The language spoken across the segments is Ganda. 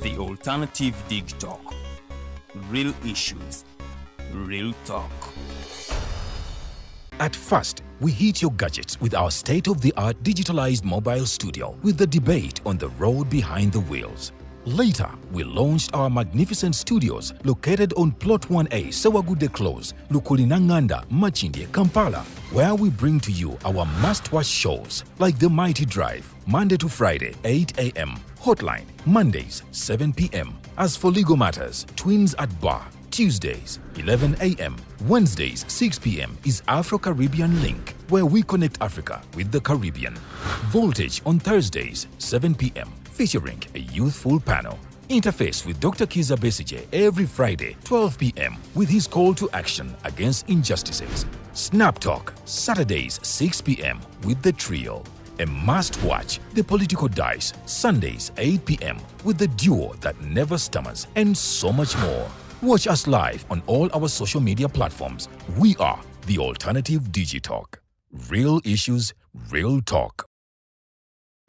The Alternative Digital. Real issues, real talk. At first, we hit your gadgets with our state-of-the-art digitalized mobile studio with the debate on the road behind the wheels. Later, we launched our magnificent studios located on Plot 1A, Sewagudde Close, Lukulinanganda, Machindye, Kampala, where we bring to you our must-watch shows like The Mighty Drive, Monday to Friday, 8 a.m., Hotline, Mondays, 7 p.m. As for legal matters, Twins at Bar, Tuesdays, 11 a.m. Wednesdays, 6 p.m. is Afro-Caribbean Link, where we connect Africa with the Caribbean. Voltage on Thursdays, 7 p.m. featuring a youthful panel. Interface with Dr. Kiza Besije every Friday, 12 p.m. with his call to action against injustices. Snap Talk, Saturdays, 6 p.m. with the trio. A must-watch, The Political Dice, Sundays, 8 p.m. with the duo that never stammers, and so much more. Watch us live on all our social media platforms. We are The Alternative Digitalk. Real issues, real talk.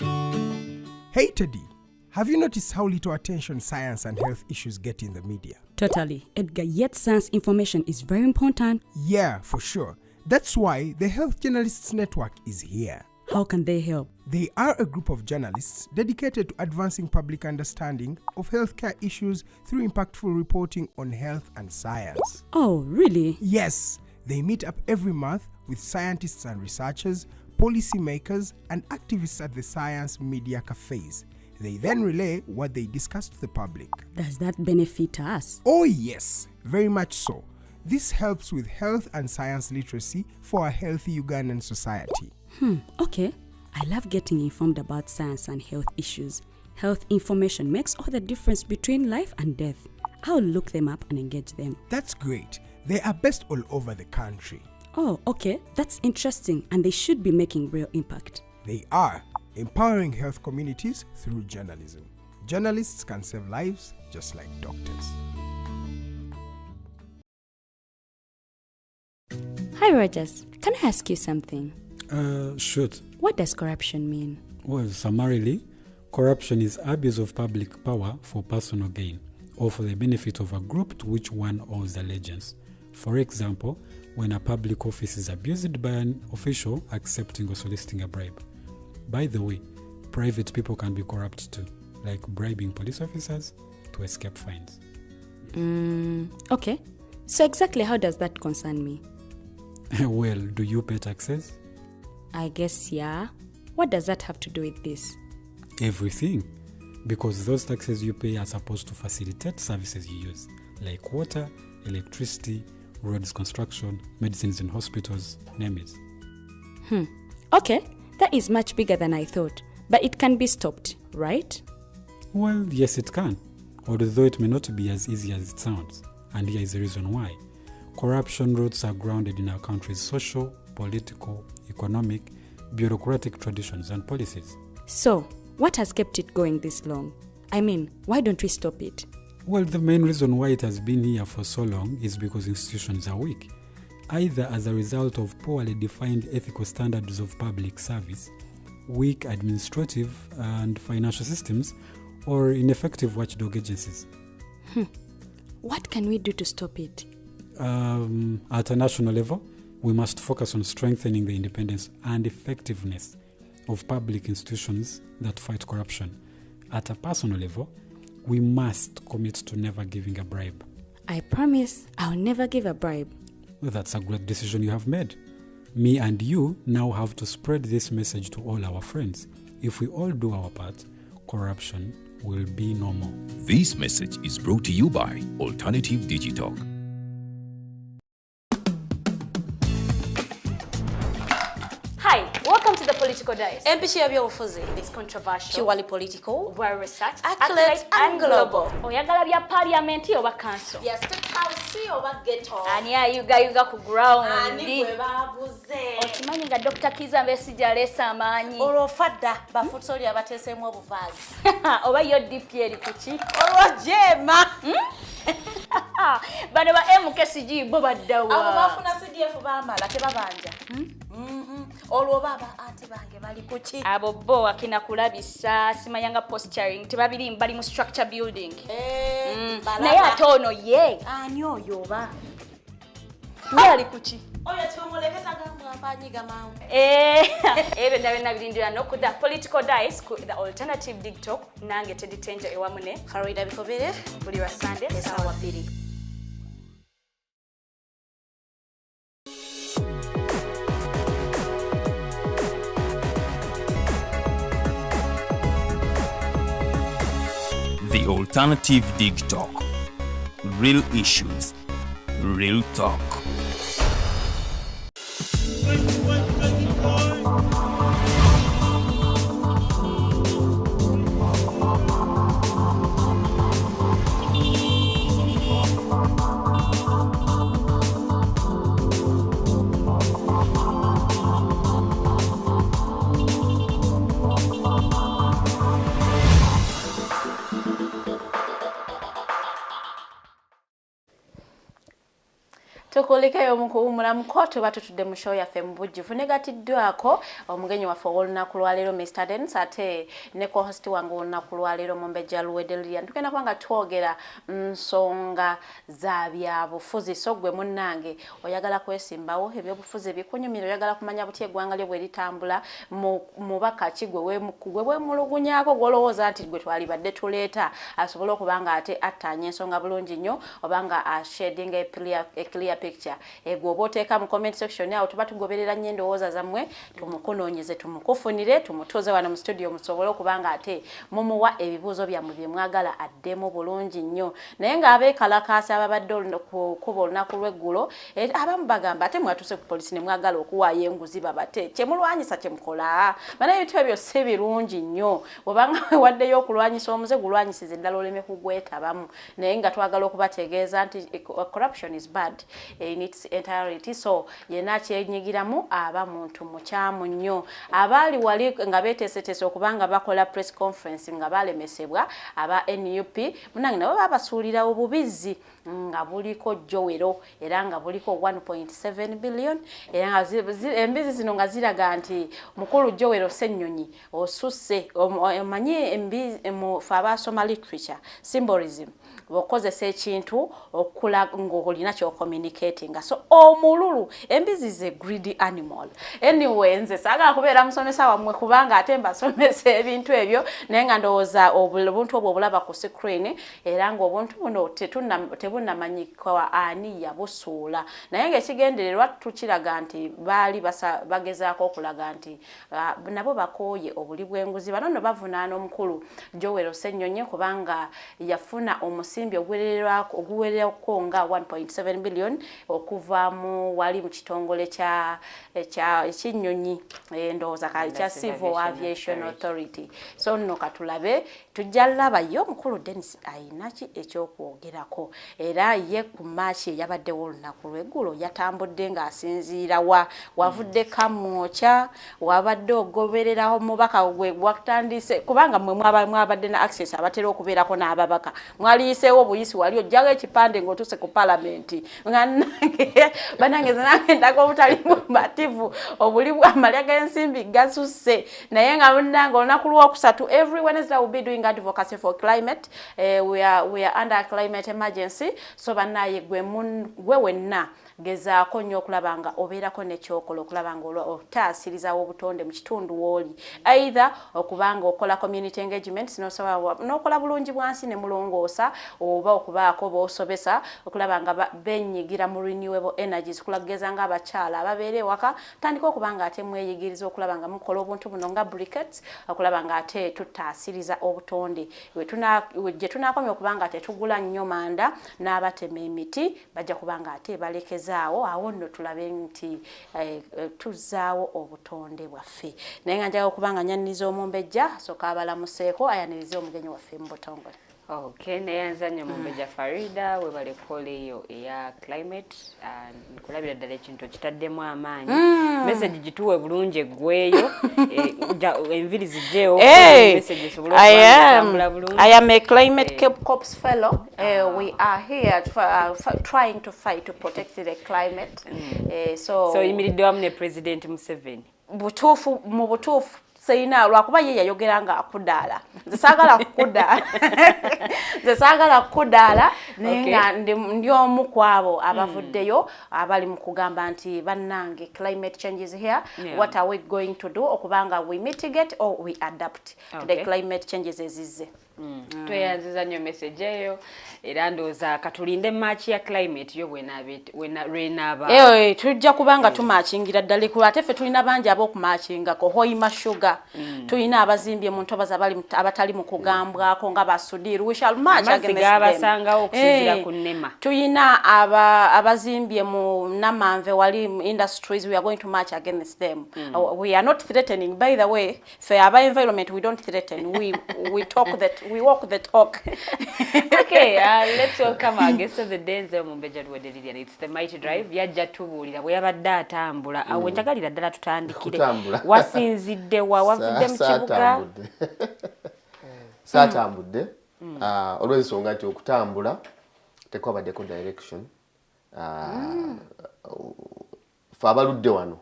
Hey Teddy, have you noticed how little attention science and health issues get in the media? Totally, Edgar, yet science information is very important. Yeah, for sure. That's why the Health Journalists Network is here. How can they help? They are a group of journalists dedicated to advancing public understanding of healthcare issues through impactful reporting on health and science. Oh, really? Yes, they meet up every month with scientists and researchers, policymakers, and activists at the science media cafes. They then relay what they discuss to the public. Does that benefit us? Oh yes, very much so. This helps with health and science literacy for a healthy Ugandan society. Okay. I love getting informed about science and health issues. Health information makes all the difference between life and death. I'll look them up and engage them. That's great. They are based all over the country. Oh, okay. That's interesting, and they should be making real impact. They are empowering health communities through journalism. Journalists can save lives just like doctors. Hi, Rogers. Can I ask you something? Shoot. What does corruption mean? Well, summarily, corruption is abuse of public power for personal gain or for the benefit of a group to which one owes allegiance. For example, when a public office is abused by an official accepting or soliciting a bribe. By the way, private people can be corrupt too, like bribing police officers to escape fines. Okay. So exactly how does that concern me? Well, do you pay taxes? I guess, yeah. What does that have to do with this? Everything. Because those taxes you pay are supposed to facilitate services you use, like water, electricity, roads construction, medicines in hospitals, name it. Okay, that is much bigger than I thought. But it can be stopped, right? Well, yes it can, although it may not be as easy as it sounds. And here is the reason why. Corruption roots are grounded in our country's social, political, economic, bureaucratic traditions and policies. So, what has kept it going this long? I mean, why don't we stop it? Well, the main reason why it has been here for so long is because institutions are weak, either as a result of poorly defined ethical standards of public service, weak administrative and financial systems, or ineffective watchdog agencies. What can we do to stop it? At a national level, we must focus on strengthening the independence and effectiveness of public institutions that fight corruption. At a personal level, we must commit to never giving a bribe. I promise I'll never give a bribe. Well, that's a great decision you have made. Me and you now have to spread this message to all our friends. If we all do our part, corruption will be no more. This message is brought to you by Alternative Digitalk. Hi, welcome to the Political Dice. Empishi ya byobufuzi. It's controversial, Purely political, well researched, accurate and global. Oyagala bya parliament oba council. bya state house oba ghetto. Ani ayuga ku ground. Ani bwe babuze. Okimanyi nga Dr. Kiza Besije alesa Maanyi. Olw'ofadda bafutoli abateeseemu obuvaazi. Oba yo DP eri kuki? Olw'ojeema. Bano ba MKCG bo baddawa. Abo bafuna CDF baamala tebabanja. olwo baba ati bange bali kuki abo bo akina kulabisa simayanga posturing tebabiri bali mu structure building naye ate ono ye ani oyo oba ye ali kuki oyo kyomuleketa gamba apanyiga mawe ebyo byonna birindira n'okudda political dice ku the alternative dig talk nange teditenjo ewamu ne Farida Bikobere buli lwa Sunday essaawa 2. The Alternative Dig Talk. Real issues, real talk. Tukulikeyo Kumalamu kote batutudde mu show yaffe mu bujjuvu negatiddwako omugenyi waffe olunaku lwaleero Mr. Dennis ate ne co-host wange olunaku lwaleero Mumbejja Luwedelia tugenda kubanga twogera nsonga za byabufuzi so gwe munnange oyagala kwesimbawo ebyobufuzi bikunyumira oyagala kumanya buti eggwanga lyo bwe litambula mubaka kigwe we mulugunyako gwolowooza nti gwe twalibadde tuleeta asobole okubanga ate attanya ensonga bulungi nnyo obanga shading a clear picture egwo boteeka mu comment section awo tuba tugoberera nnyo endowooza zammwe tumukunoonyeze tumukufunire tumutuuze wano mu studio musobole okubanga ate mumuwa ebibuuzo byammwe bye mwagala addemu bulungi nnyo naye ng'abeekalakaasa ababadde kuba olunaku lw'eggulo abamu bagamba ate mwatuse ku polisi ne mwagala okuwaayo enguzi babate kyemulwanyisa kyemukola banaye ebintu ebyo si birungi nnyo bw'obanga wewaddeyo okulwanyisa omuze gulwanyisize eddala oleme kugwetabamu naye nga twagala okubategeeza nti corruption is bad in its entirety so yena kyenyigiramu aba muntu mukyamu nnyo abaali wali nga beeteeseteese okubanga bakola press conference nga balemesebwa aba NUP munange nabo babasuulira obubizi nga buliko jowero era nga buliko 1.7 billion era nga embizi zino nga ziraga nti mukulu jowero Ssennyonyi osusse omanyi embizi mu abasoma literature symbolism bokozesa ekintu okula ng'olina ky'ocommunicating so omululu embizi ze greedy animal anyway nze saagala kubeera musomesa wammwe kubanga ate mbasomesa ebintu ebyo naye nga ndowooza obuntu obwo obulaba ku screen era ng'obuntu buno tebunnamanyikwa ani yabusuula naye ng'ekigendererwa tukiraga nti baali bagezaako okulaga nti nabo bakooye obuli bw'enguzi bano no bavunaana omukulu Jowero Ssennyonyi kubanga yafuna omusimbi oguwererako nga 1.7 billion okuva mu wali mu kitongole kya ekinnyonyi endowooza kya Civil Aviation Authority so nno katulabe tujja labayo omukulu Dennis ayinaki ekyokwogerako era ye ku maachi yabaddewo olunaku lw'eggulo yatambudde ng'asinziira wavudde kamwokya wabadde ogobereraho mubaka gwe watandise kubanga mwe mwabadde na access abatera okubeerako n'ababaka mwaliyiseewo buyisi wali ojjago ekipande ng'otuse ku palamenti banange nange ndaga obutali bumativu obuli bw'amalya g'ensimbi gasusse naye nga munnange olunaku lw'okusatu every Wednesday will be doing advocacy for climate we are under climate emergency so bannaye gwe wenna gezaako nnyo okulaba nga obeerako n'ekyokola okulaba nga otaasirizawo obutonde mu kitundu w'oli either okubanga okola community engagement n'okola bulungi bwansi ne mulongoosa oba okubaako b'osobesa okulaba nga benyigira mu renewable energies kulageza nga abakyala ababeera ewaka tandika okuba nga ate mweyigiriza okulaba nga mukola obuntu buno nga briquettes okulaba nga ate tutaasiriza obutonde gye tunaakomya okuba nga tetugula nnyo manda n'abatema emiti bajja kuba nga ate balekezaawo awo nno tulabe nti tuzzaawo obutonde bwaffe naye nga njagala okuba nga nyaniriza Omumbejja soka abalamuseeko ayanirize omugenyi waffe mu butongole. Okay, neyanza nnyo Mumbeja Farida webale kole yo eya climate nkulabira ddala ekintu kitaddemu amaanyi message gituwe bulungi eggweyo enviri zijjeewo message esobole okutambula bulungi. I am a climate corps fellow. We are here trying to fight to protect the climate. So yimiridde wamu ne President Museveni. Butuufu mu butuufu Seina lwakuba ye yayogeranga akudaala nze saagala kudaala nenga ndi omu kwabo abavuddeyo abali mu kugamba nti bannange climate change is here. What are we going to do okubanga we mitigate or we adapt to the climate changes ezizze. Tweyanziza nnyo message eyo era ndooza katulinde match ya climate yo lwenaba tujja kubanga tumakingira ddala ku ate ffe tulina bangi ab'okumakinga ko hoima sugar tulina abazimbye mu ntobazi abatali mu kugambwako nga basudiru we shall match against them abasangawo okusinzira ku nnema tulina abazimbye mu namanve wali industries we are going to match against them. We are not threatening, by the way, for our environment we don't threaten, we talk that we walk the talk. Okay, let's welcome our guest of the day, Mumbeja Lwedelian. It's the Mighty Drive. Yajja tubuulira bwe yabadde atambula awo njagalira ddala tutandikire wasinzidde wavudde mu kibuga saatambudde olw'ensonga nti okutambula tekwabaddeko direction fe abaludde wano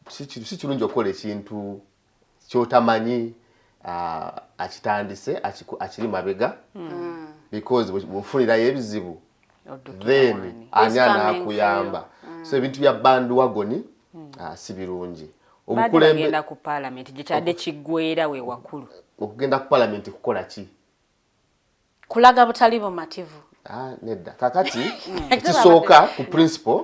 si kirungi okukola ekintu kyotamanyi akitandise akiri mabega because bw'ofunirayo ebizibu then ani anaakuyamba. So ebintu bya bandwagoni si birungi. Bagenda ku parliament gikyadde kiggweera we wakulu okugenda ku parliament kukola ki? Kulaga butali bumativu. Nedda kakati ekisooka ku principle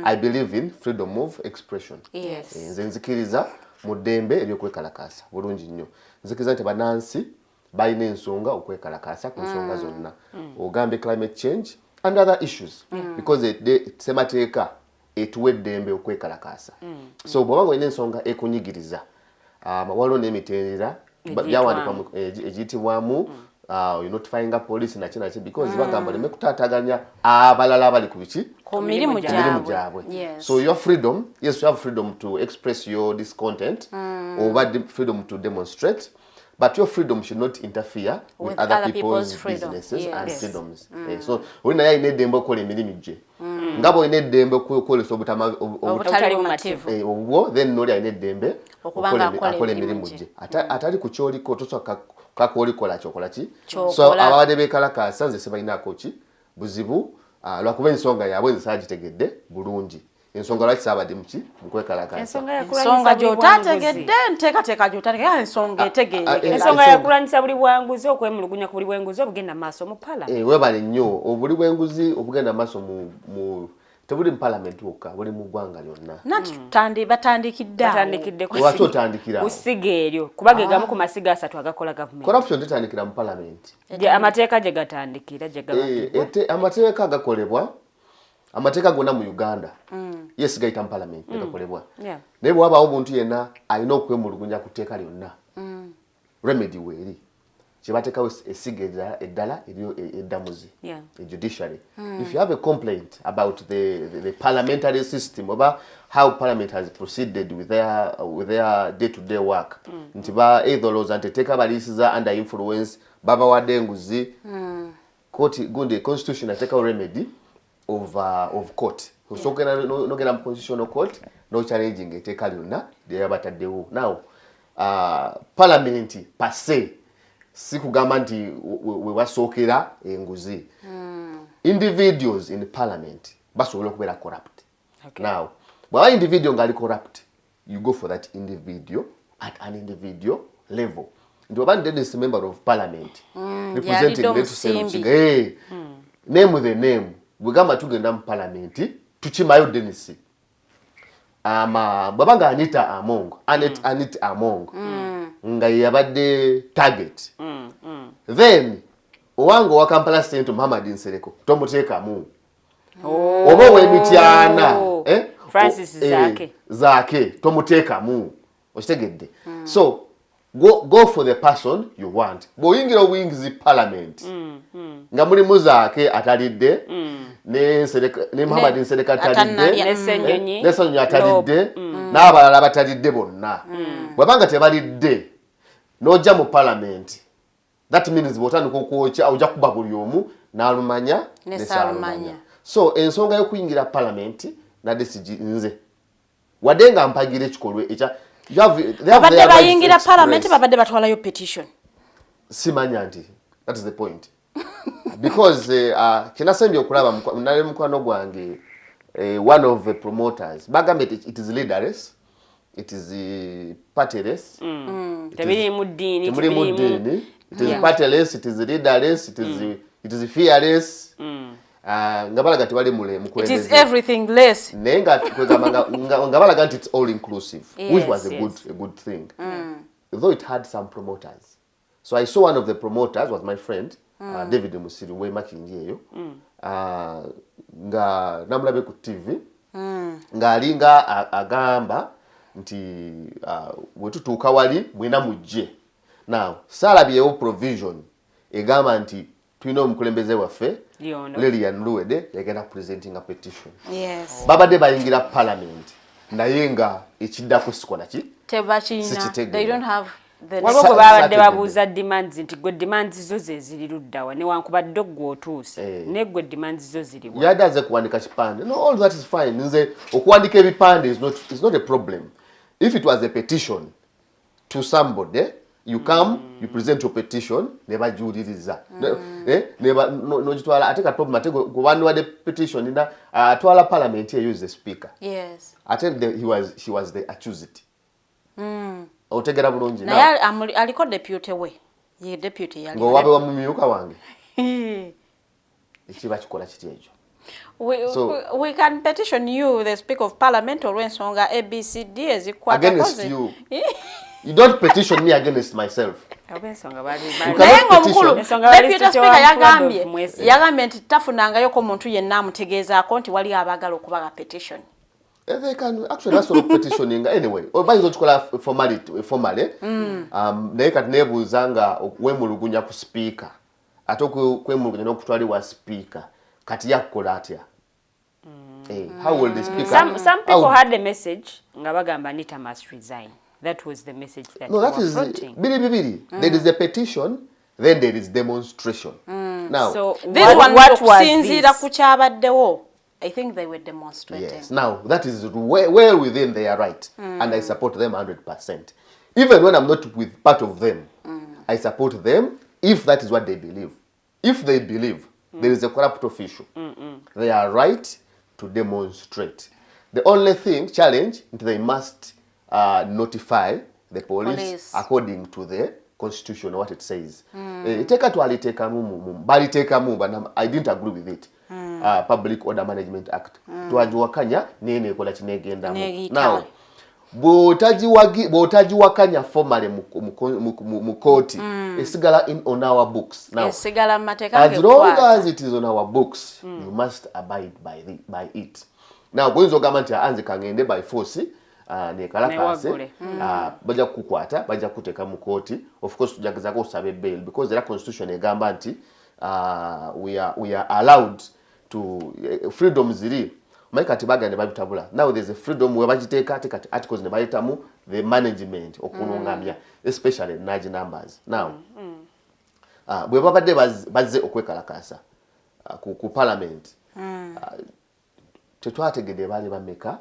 I believe in freedom of expression. Nze nzikiriza mu ddembe ery'okwekalakaasa bulungi nnyo. Nzikiriza nti bannansi balina ensonga okwekalakaasa ku nsonga zonna ogambe climate change and other issues because semateeka etuwa eddembe okwekalakaasa. So bw'oba ng'olina ensonga ekunyigiriza waliwo n'emitendera byawandikwa egiyitibwamu notifying police na kina because bagamba leme kutaataganya abalala abali ku biki ku mirimu gyabwe. So your freedom, yes, you have freedom to express your discontent or freedom to demonstrate, but your freedom should not interfere with other people's businesses and freedoms. So olina yalina eddembe okukola emirimu gye nga bw'olina eddembe okukolesa obutali bumativu obwo then n'oli alina eddembe akola emirimu gye atali ku kyoliko tosobola kakolikola kyokola ki. So abadde beekalakaasa nze sebalinaako ki buzibu lwakuba ensonga yaabwe nze saagitegedde bulungi. Ensonga lwaki saabadde muki mukwekalakaasa ensonga gy'otategedde nteekateeka gy'otategedde ensonga etegeerekeka ensonga yakulwanyisa buli bwanguzi okwemulugunya ku buli bwenguzi obugenda maaso mu parliament. Webale nnyo obuli bwenguzi obugenda maaso mu tebuli mu parliament wokka buli mu ggwanga lyonna. Nati batandikidde lwaki otandikira kusiga eryo kuba ge gamu ku masiga asatu agakola gavumenti. Corruption tetandikira mu parliament. Amateeka gye gatandikira gye gabatibwa. Amateeka gakolebwa amateeka gonna mu Uganda yes gayita mu parliament gakolebwa naye bw'abaawo omuntu yenna alina okwemulugunya ku tteeka lyonna remedy weeri kye bateekawo esiga eddala eryo eddamuzi judiciary. If you have a complaint about the parliamentary system about how parliament has proceeded with their day-to-day work nti either nteteeka baliisiza under influence babawadde enguzi court gundi constitution ateekawo remedy of court. So no get a constitutional court, no challenging it. Take lyonna lyeyabataddewo. Now, parliament per se si kugamba nti we wasookera enguzi. Individuals in parliament basobola okubeera corrupt. Now, bw'aba individual ng'ali corrupt, you go for that individual at an individual level. Nti oba Dennis member of parliament representing Netuserukiga name with a name bwegamba tugenda mu parliament tukimayo Dennis bwabanga Anita Among nga yabadde target then owange wa Kampala Central Muhammad Nsereko tomuteekamu oba ow'emityana Francis Zaake tomuteekamu okitegedde. So go for the person you want. Boyingira wings parliament. Nga muli muzaake atalidde ne Muhammad Nsereka atalidde ne Sanyonyi atalidde n'abalala batalidde bonna. Bwabanga tebalidde n'ojja mu parliament. That means bw'otandika okwocha ojja kuba buli omu n'alumanya ne saalumanya. So ensonga y'okuyingira parliament nadde nze wadde nga mpagira ekikolwa ekya babadde bayingira parliament babadde batwalayo petition. Simanya nti that is the point. Because kinasembye okulaba nale mukwano gwange one of the promoters bagambe it is leaderless, it is partyless, tebiri mu ddiini, it is partyless, it is leaderless, it is fearless. Nga balaga tebali mukulembeze. It is everything less. Nenga nga balaga nti it's all inclusive, which was a good thing. Though it had some promoters. So I saw one of the promoters was my friend David Musiri we makingi eyo. Nga namulabe ku TV. Nga alinga agamba nti wetutuuka wali mwena mujje. Now salabyewo provision egamba nti tulina omukulembeze waffe Lilian Luwede yagenda presenting a petition. Yes. Babadde bayingira parliament naye nga ekiddako sikola ki tebakina. They don't have the waliwo bwe babadde babuuza demands nti gwe demands zo ze ziri luddawa newankubadde gwe otuuse ne gwe demands zo ziri wa yadaze kuwandika kipande. No, all that is fine. Nze okuwandika ebipande is not a problem. If it was a petition to somebody, you come, you present your petition, never judiriza. No jitwala ateka problem atego one word petition in atwala parliament here use the speaker. Yes. She was the accused. Otegera bulungi. Na yali aliko deputy we. Ye deputy yali. Ngo wabe wa mumyuka wange. Ekiba kikola kiti ekyo. We can petition you the speaker of parliament or ensonga ABCD ezikwata against you. You don't petition me against myself. Deputy speaker yagambye nti tafunangayo ko muntu yenna amutegeezaako nti wali abagala okubaga petition. They can actually that's sort of petitioning anyway. Obayinza okikola formally. Naye kati nebuuzanga okwemulugunya ku speaker. Ate okwemulugunya n'okutwalibwa speaker. Kati yakukola atya. How will the speaker? Some people had a message nga bagamba Nita must resign. That was the message that that is bili. There is a petition, then there is demonstration. Now, so this one what was this? I think they were demonstrating. Yes. Now, that is well within their right, and I support them 100%. Even when I'm not with part of them, I support them if that is what they believe. If they believe there is a corrupt official, they are right to demonstrate. The only challenge, they must notify the police according to the constitution, what it says. I didn't agree with it. Public Order Management Act. Tuwajuwakanya nene ekola kinegenda. Now, botajiwakanya formally mu court. Esigala on our books. Now, as long as it is on our books, you must abide by it. Now, goinzo gamanti anze kangende by force. Kwekalakaasa baja kukwata baja kuteka mu court. Of course tujageza ko sabe bail because the constitution egamba nti we are allowed to freedom ziri maika tibaga ne babitabula. Now there's a freedom we bagiteka ati articles ne bayitamu the management okulungamya especially large numbers. Now bwe babadde bazze okwekalakaasa ku parliament tetwategede bali bameka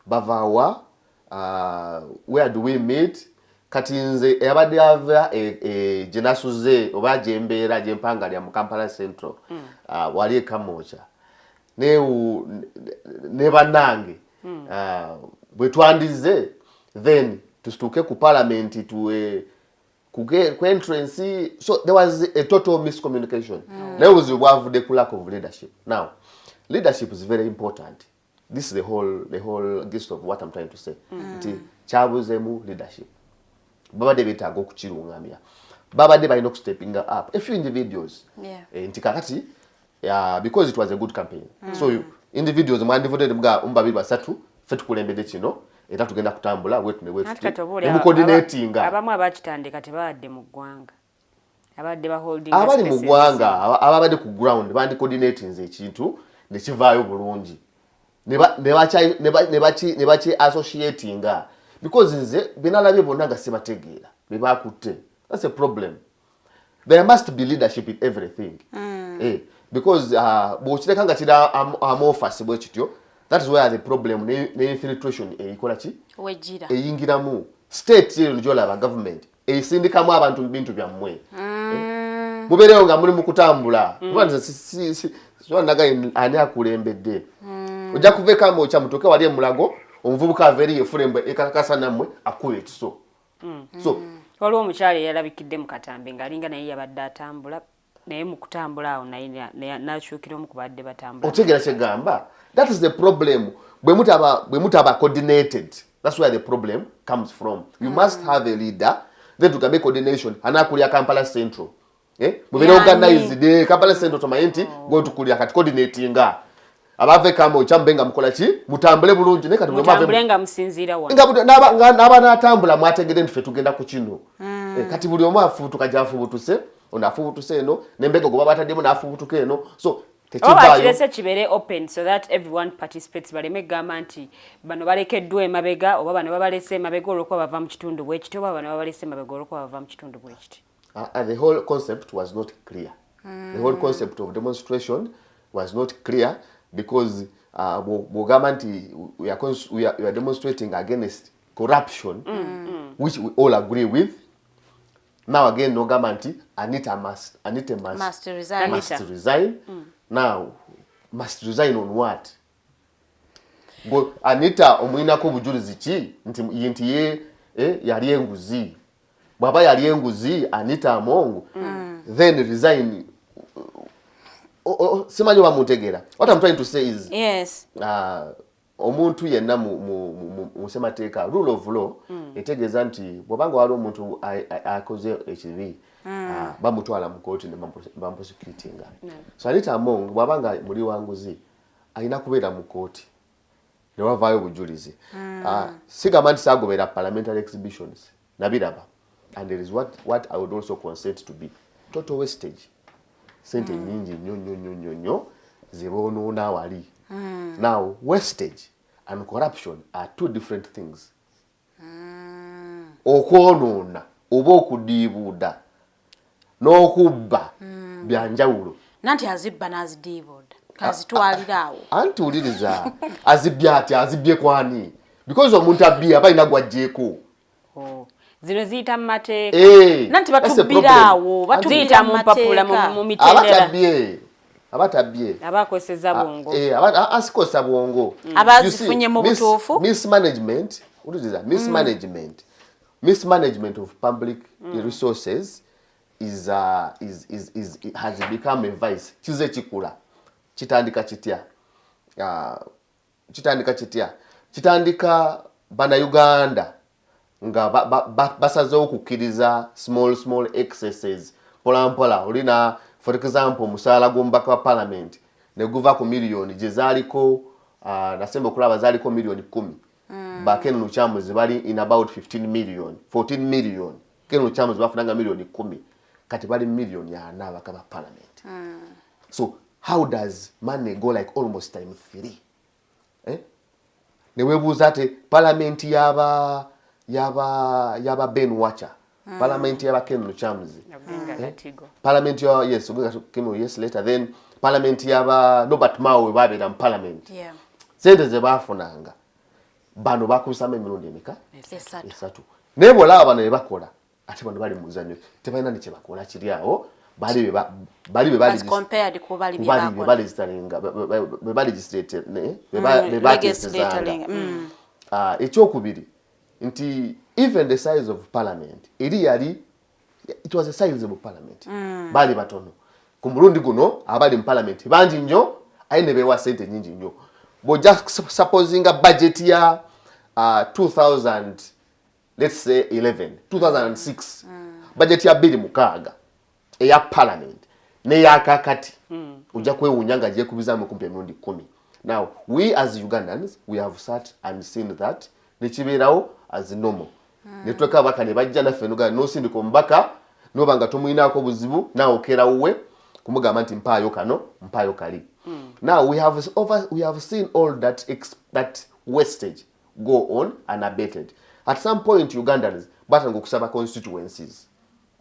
bavawa where do we meet kati nze yabadde ava jenasuze oba jembeera jempanga lya mu Kampala Central wali Kamocha ne banange bwe twandize then tustuke ku parliament to ku entrance. So there was a total miscommunication. There was the lack of leadership. Now leadership is very important. This is the whole gist of what I'm trying to say. Kyabuzemu leadership. Babade betago kuchirungamya. Babade by not stepping up. A few individuals. Because it was a good campaign. So individuals devoted umbabi basatu ffe tukulembedde kino era tugenda kutambula wetu ne wetu ne coordinating abamu abakitandika tebabadde mu ggwanga abadde ba holding abali mu ggwanga ababadde ku ground bandi coordinating ekintu ne kivaayo bulungi ne bachi associating because nze binalabye bonna nga sebategeera bebakutte. That's a problem. There must be leadership in everything. Because bw'okireka nga kira amorphous bwe kityo, that is where the problem ne infiltration ekola ki wejira eyingiramu state yeyo njolaba government eyisindikamu abantu bintu byammwe mubereyo nga muri mu kutambula kubanza so naga ani akulembedde ojja kuveka mu kya mutoke wali emulago omuvubuka averi efurembe ekalakasa nammwe akuwe kiso so waliwo omukyala yalabikidde mu katambe ng'alinga naye yabadde atambula naye mu kutambula awo naye n'akyukira omu ku badde batambula otegera kyegamba. That is the problem. Bwe mutaba coordinated, that's where the problem comes from. You must have a leader, then tugambe coordination anakulya Kampala Central. Mubere organize the Kampala Central tomayenti go tukulya kati coordinatinga abave kamo chambenga mukola ki mutambule bulungi ne kati mutambulenga musinzira wa naba natambula mwategede nfe tugenda ku kino kati buli omu afubutuka jafubutuse onafubutuse eno nembego goba bataddemu nafubutuka eno so kirese kibere open so that everyone participates baleme gamba nti bano balekeddwa emabega oba bano babalese emabega olwokuba bava mu kitundu bwekiti oba bano babalese emabega olwokuba bava mu kitundu bwekiti. The whole concept was not clear. The whole concept of demonstration was not clear because we are demonstrating against corruption, which we all agree with. Now again, no government, Anita must resign. Now, must resign on what? But Anita omwina ko bujulizi ki nti ye yali enguzi. Baba yali enguzi Anita amongo. Then resign. Simanyi wa mutegera. What I'm trying to say is yes. Omuntu yenna mu semateeka rule of law etegeeza nti bw'obanga wali omuntu akoze ekibi bamutwala mu kooti ne bamuprosecutinga. So Anita Among bw'abanga muli wanguzi alina kubeera mu kooti ne wavaayo obujulizi. Sigamba nti saagobera parliamentary exhibitions nabiraba, and there is what I would also consent to be total wastage. Sente nyingi nnyo ziboonoona wali. Now, wastage and corruption are two different things. Okwonoona oba okudiibuuda n'okubba byanjawulo. Nanti azibba n'azidiibuuda kazitwalira awo. Anti wuliriza azibbye ati azibbye kwani? Because omuntu abbye aba alina gw'aggyeeko. Zino ziyita mu mateeka. Nanti batubbira awo batuyita mu mpapula mu mitendera. Abatabye abakozesa bwongo asikosa bwongo abazifunye mu butuufu. Mismanagement of public resources has become a vice. Kize kikula kitandika kitya bana Uganda nga basazeewo okukkiriza small excesses polampola olina. For example, musaala gw'omubaka wa parliament ne guva ku miliyoni gye zaaliko nasemba okulaba zaaliko miliyoni 10. Ba Ken Luchambuzi bali in about 14 million. Ken Luchambuzi bafunanga miliyoni 10. Kati bali miliyoni 4 abaka ba parliament. So how does money go like almost time 3? Ne webuuza ate parliament yaba Ben Watcher. Parliament yaba Ken Luchambuzi. Parliament yes later then parliament yaba Robert Mao babera mu parliament. Sente ze bafunanga bano bakusama emirundi emeka esatu. Nebo laba ne bakola ate bano bali muzanyo tebalina ne kyebakola kiri awo bali compared ku bali ekyokubiri nti even the size of parliament it was a sizable parliament. Bali batono ku mulundi guno abali mu parliament bangi nnyo ayine bewa sente nyingi nnyo. Bo just supposing a budget ya 2000 let's say 2006 budget ya 26 eya parliament ne ya kakati ujja kwewunya nga je kubizamu kumpe emirundi 10 Now, we as Ugandans, we have sat and seen that nekibeerawo as normal. Netweka baka ne bajja naffe nuga no sindiko mbaka no banga tumuinaako buzibu na okera uwe kumugamba nti mpaayo kano mpaayo kali. Now we have seen all that wastage go on unabated. At some point Ugandans batanga okusaba constituencies.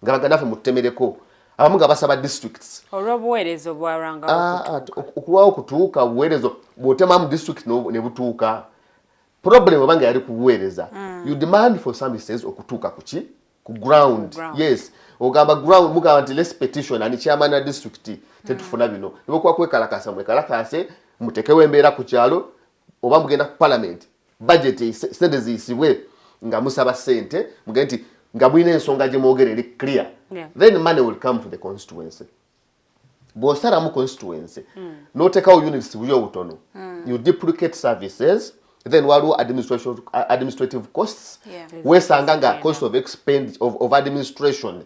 Ngabaga naffe mutemereko abamuga basaba districts. Olw'obuweerezo bwaranga okuwawo kutuuka buweerezo bw'otema mu district ne butuuka. Problem obanga yali kubuweereza. You demand for services okutuuka kuki ku ground. Yes. Ogamba ground mugamba nti let's petition ani chairman na district tetufuna bino. Nibokuwa kwekalakaasa mwekalakaase mutekewo embeera ku kyalo oba mugenda ku parliament. Budget sente ziyisibwe nga musaba sente mugenda nti nga mwine ensonga gye mwogere eri clear. Then money will come to the constituency. Bw'osala mu constituency n'otekawo units buli obutono. You duplicate services. Then waliwo administrative costs. Wesanga nga cost of expenditure of administration.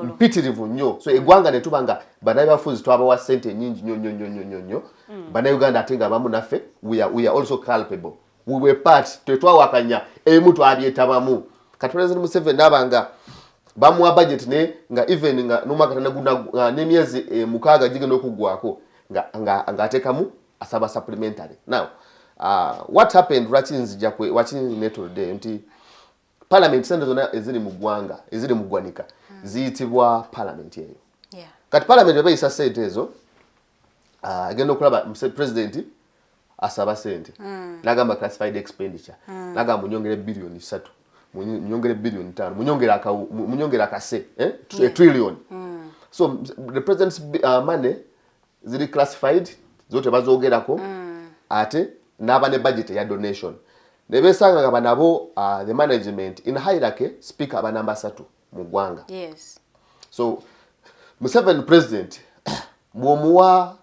Mpitirivu nnyo. So eggwanga ne tubanga bannabyabufuzi twabawa ssente nnyingi nnyo. Bannayuganda ate nga abamu naffe we are also culpable. We were part tetwawakanya emu twabyetabamu. Kati President Museveni n'abanga bamuwa budget ne nga even nga n'omwaka tanaguna n'emyezi mukaaga gigenda okuggwako nga ateekamu asaba supplementary. Now what happened watching network day nti parliament sente zona eziri mu ggwanga eziri mu ggwanika ziyitibwa parliament eyo. Kati parliament bayisa sente ezo agenda okulaba president asaba sente nagamba classified expenditure nagamba munyongere bilioni 3 munyongere bilioni 5 munyongere akase a trillion. So the president's money ziri classified zote bazogerako ate naba ne budget ya donation. Nebesanga nga banabo the management in hierarchy speaker aba number 3 mu ggwanga. Yes. So Museveni president mwomuwa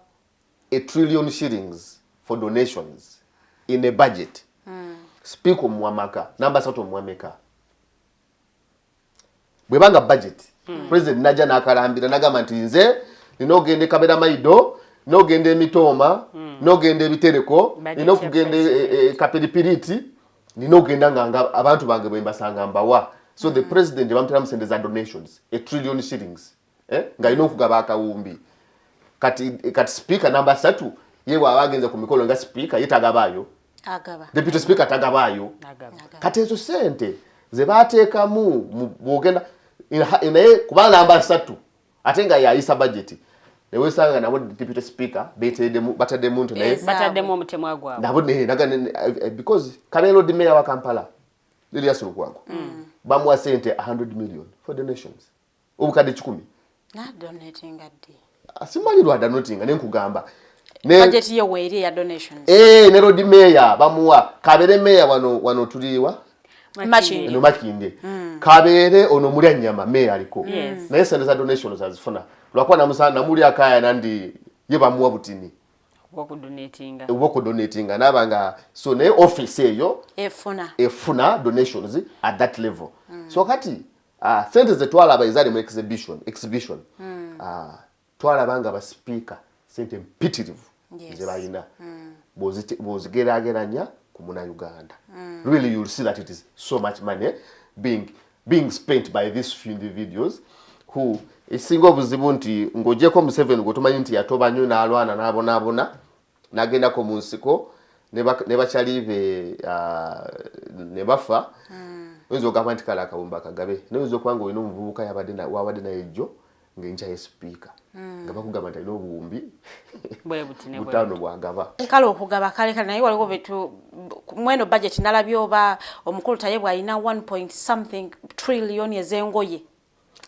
a trillion shillings for donations in a budget. Speaker muwamaka number 3 muwameka. Bwebanga budget president naja nakalambira nagamba nti nze ninogende kabera maido nogende emitoma nogende ebitereko ninokugende kapiripiriti ninogenda nga abantu bange bwembasanga mbawa. So the president bamutera musende za donations a trillion shillings nga inokugaba akawumbi kati speaker number 3 yewe abagenze ku mikolo nga speaker yetagabayo agaba deputy speaker tagabayo kati ezo sente ze bateekamu bwogenda inaye kuba number 3 ate nga yayisa budget. Ewe sanga nabo deputy speaker batademu nti naye batademu omutemwa gwabwe nabo because Kabelo di mayor wa Kampala lili yasulukwangu bamuwa sente 100 million for donations obukadde 10 na donating addi asimanyi lwa donating nenkugamba budget ye weri ya donations ne road mayor bamuwa Kabere mayor wano tuliwa Makinde Kabere ono mulya nyama mayor aliko naye sente za donations azifuna lwakwa namusana namuli akaya nandi ye bamuwa butini woko donatinga nabanga so ne office eyo efuna donations at that level. So kati sente ze twalaba izali mu exhibition twalabanga ba speaker sente mpitirivu ze bayina bozigerageranya ku muna Uganda. Really you'll see that it is so much money being spent by these few individuals who isingo buzibu nti ngojeko Museveni gotumanyi nti yatoba nnyo n'alwana n'abona nagenda ko munsiko ne bachalive ne bafa wenzo gamba nti kala akawumba kagabe nezo kwanga ino muvubuka wabadde na ejjo ngenja speaker ngaba kugamba nti ino buwumbi bwebutine butano bwagaba kale okugaba kale naye waliko betu mweno budget nalabyo oba omukulu tayebwa alina 1 trillion ezengoye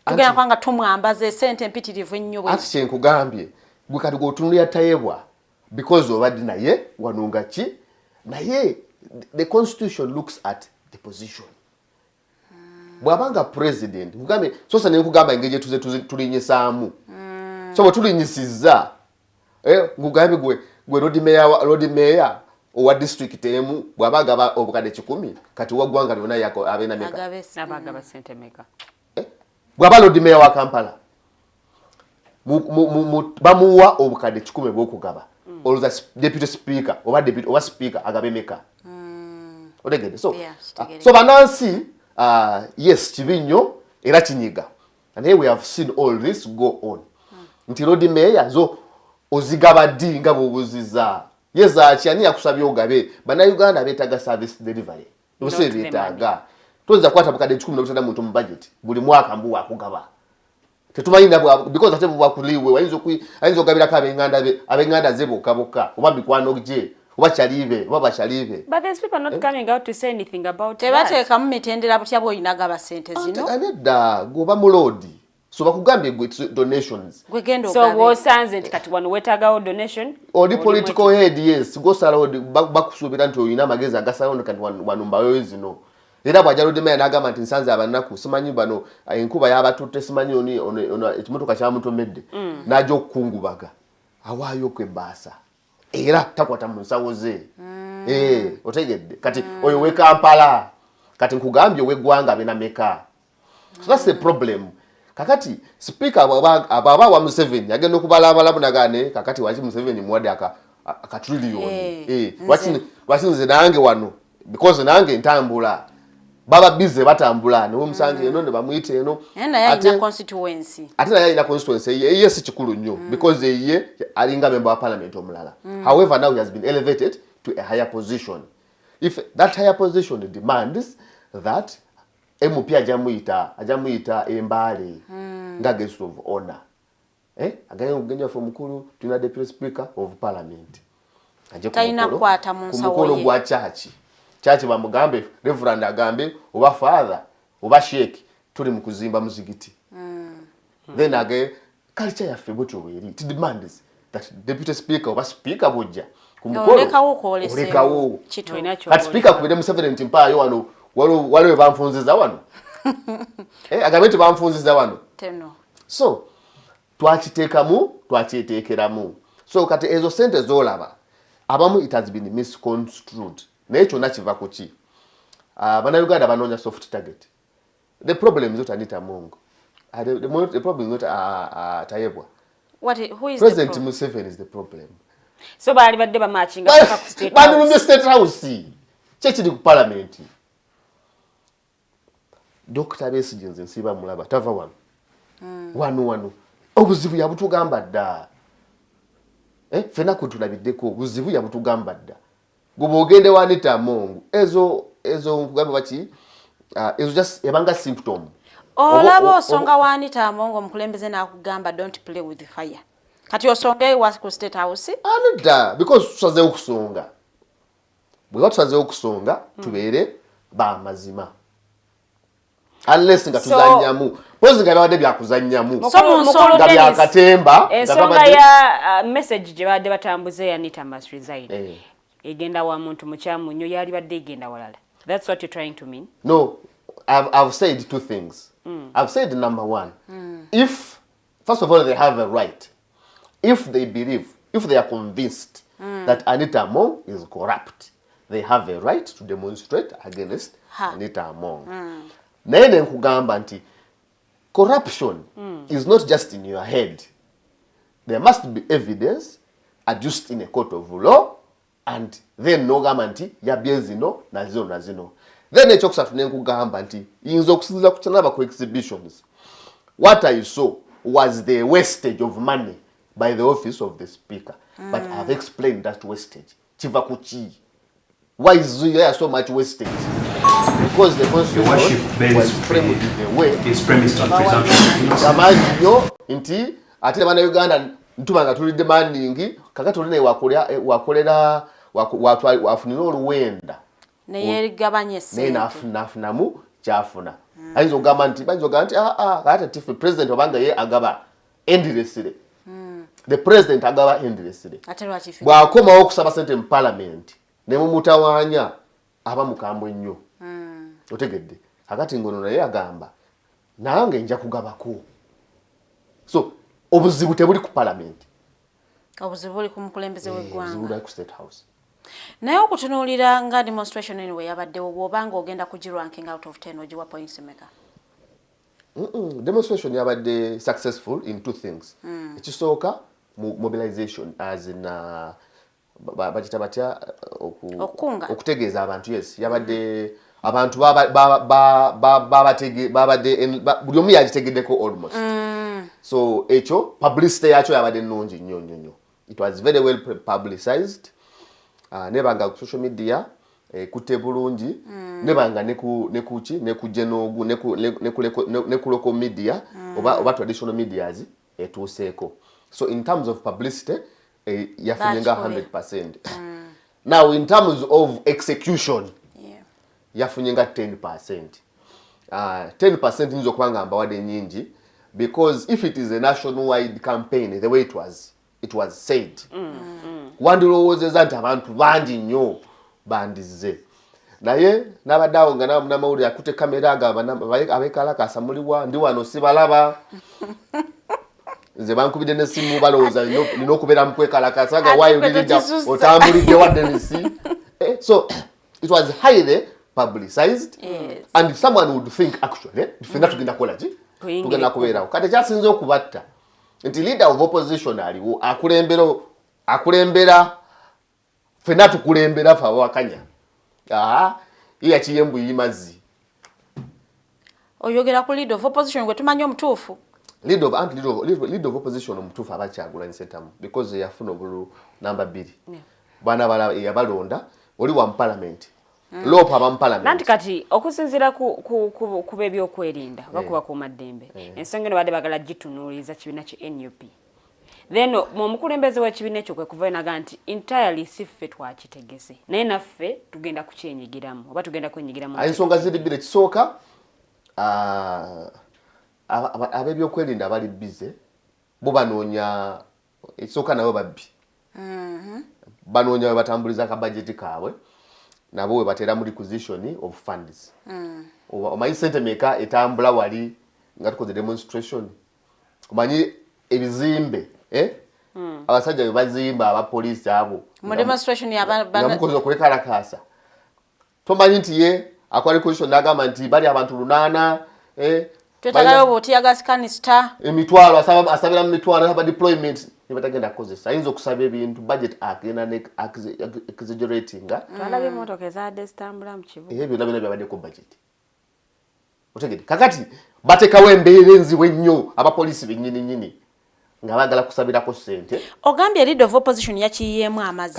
tugenda kwanga tumwambaze sente mpitirivu ennyo bwe ati kyenkugambye gwe kati gotunulya tayebwa because obadde naye wanunga ki naye the constitution looks at the position. Bwabanga president mugambe sosa ne nkugamba engeje tuze tulinyisaamu so tulinyisiza ngugambe gwe road mayor owa district emu bwabaga obukade 10 kati wagwanga lyona yako abena meka abagaba sente meka bwaba road mayor wa Kampala bamuwa obukade 10 bwokugaba olowooza deputy speaker oba speaker agabe meka otegedde so banansi yes kibi nnyo era kinyiga and here we have seen all this go on nti road mayor zo ozigaba ddi nga bw'obuziza yezaaki ani yakusabye ogabe bannayuganda beetaaga service delivery ose beetaaga toyinza kukwata bukadde 15 muntu mu budget buli mwaka mbu wakugaba tetumanyi because ate bwakuliwe ayinza ogabirako ab'enganda ze bokka oba mikwano gye oba kyalibe oba bakyalibe. But there's people not coming out to say anything about that. Tebateekamu mitendera butya bw'oyinaga basente zino. Anedda goba mulodi so bakugambye donations. So wosanze nti kati wano wetagawo donation. Oli political head yes gosala bakusuubira nti oyina amagezi agasalawo kati wanumbayo zino. Era bwajalo demaya nagamba nti nsanze abanaku simanyi bano enkuba yabatutte simanyi ono ekimotoka kya mutomedde najo okukungubaga awaayo kwebbaasa era takwata mu nsawo ze otegedde kati oyo we Kampala kati nkugambye weggwanga benameka so that's the problem kakati speaker ababa wa Museveni agenda okubalabala bunagane kakati wachi Museveni muwade aka trillion wasinze nange wano because nange ntambula baba bize batambula ne omusange eno ne bamuyite eno ate constituency ate naye ina constituency yes kikulu nnyo because ye alinga member wa parliament omulala however now he has been elevated to a higher position if that higher position demands that MP ajamuyita embale nga guest of honor aganya from mukulu tuna deputy speaker of parliament aje taina kwata munsawo ye gwa chachi bamugambe reverend agambe oba father oba sheikh tuli mukuzimba muzigiti then again culture ya febocho weri it demands that deputy speaker oba speaker bujja kumukolo olekawo chitoinacho that speaker kubere mu 70 mpayo wano wale bamfunziza wano agambe bamfunziza wano teno so twakiteekeramu so kati ezo sente zolaba abamu it has been misconstrued nacho nachiva kuchi Uganda banonya soft target. The problem is not Anita Mungo the problem is not Tayebwa. Who is President the Museveni is the problem. So bali badde bamachinga paka ku state house. Bali mu state house chechi di parliament Dr. Besigye nsiba mulaba tava wanu obuzibu yabutugamba dda fena kutulabiddeko obuzibu yabutugamba dda gobo ogende wanita Mungu ezo nkugamba baki ezo just ebanga symptom olabo songa wanita Mungu omukulembeze nakugamba don't play with fire kati osonge wa ku state house anida because tusaze okusonga bwe tusaze okusonga tubeere ba mazima unless nga tuzanyamu pozi nga bade byakuzanyamu nga byakatemba ensonga ya message gye badde batambuze Anita must resign egenda wa muntu mukyamu nnyo yali badde egenda walala. That's what you're trying to mean? No, I've said two things. I've said number one, if first of all they have a right, if they believe, if they are convinced that Anita Among is corrupt, they have a right to demonstrate against Anita Among. Nene nkugamba nti corruption is not just in your head. There must be evidence adduced in a court of law and then nogamba nti yabye zino na zino. Then ekyokusatu nenkugamba nti yinza okusinziira ku chanaba ku exhibitions. What I saw was the wastage of money by the office of the speaker. But I've explained that wastage. Chiva kuchi. Why is there so much wastage? Because the constitution was framed in a way is premised on presumption. Amanyi nti ate bana Uganda ntubanga tuli demanding kakati olina wakolera wafunira oluwenda naye ligabanye sente nafunamu kyafuna ayinza ogamba nti kati tifu president obanga ye agaba endlessly the president agaba endlessly bwakomawo okusaba sente mu parliament ne mumutawanya aba mukambwe nnyo otegedde akati ngono naye agamba nange nja kugabako so obuzibu tebuli ku parliament obuzibu buli ku mukulembeze w'eggwanga ku state house naye okutunuulira nga demonstration anyway yabaddewo bw'obanga ogenda kugiranking out of 10 ogiwa points meka demonstration yabadde successful in two things ekisooka mobilization as in bakita batya okunga okutegeeza abantu yes yabadde abantu babadde buli omu yagitegeddeko almost so ekyo publicity yakyo yabadde nnungi nnyo. It was very well publicized nebanga ku social media kutte bulungi nebanga ne ku genogu ne ku local media oba traditional medias etuuseeko. So in terms of publicity yafunyenga 100%. Now in terms of execution yafunyenga 10%. 10% nzo kubanga mbawadde nyingi because if it is a nationwide campaign the way it was said wandirowoozeza nti abantu bangi nnyo bandize naye n'abaddawo nga namawulire akutte kamera abekalakaasa muliwa ndi wano sibalaba nze bankubidde n'essimu balowooza nina okubeera mu kwekalakaasa nga wayulirija otambulidde wadde nsi so it was highly publicized and someone would think actually fenga tugenda kukola ki tugenda kubeerawo kati ekyasinze okubatta nti leader of opposition aliwo akulembera fenna tukulembera fe abawakanya yakiyembu yimazzi oyogera ku leader of opposition gwe tumanyi omutuufu lead of opposition omutuufu aba Kyagulanyi Ssentamu because yafuna obululu namba 2 bana yabalonda oli wa parliament lopa aba mu parliament nanti kati okusinzira ku bebyokwerinda bakuba ku maddembe ensonga eno badde bagala gitunuuliza kibiina ki NUP then omukulembeze w'ekibiina ekyo kwe kuva naga nti entirely siffe twakitegese naye naffe tugenda kukyenyigiramu oba tugenda kwenyigiramu ensonga ziri bbiri ekisooka ab'ebyokwerinda abali bize bo banoonya ekisooka nabo babbi banoonya we batambuliza akabajeti kaabwe nabo we batera mu requisition of funds omanyi sente meka etambula wali nga tukoze demonstration omanyi ebizimbe abasajja be bazimba abapoliisi abo mu demonstration yamukoze okwekalakaasa tomanyi nti ye akola requisition n'agamba nti bali abantu 8 twetagayo bw'otiyaga scanista emitwalo asabira mu mitwalo aba deployment nebatagenda kukozesa ayinza okusaba ebintu budget agenda ne exaggeratinga twalabye emmotoka ezadde zitambula mu kibuga ebyo byonna byabaddeko budget otegedde kakati batekawo embeera enzibu ennyo abapoliisi bennyini nga bagala kusabirako ssente ogambye leader of opposition yakiyiyeemu amazzi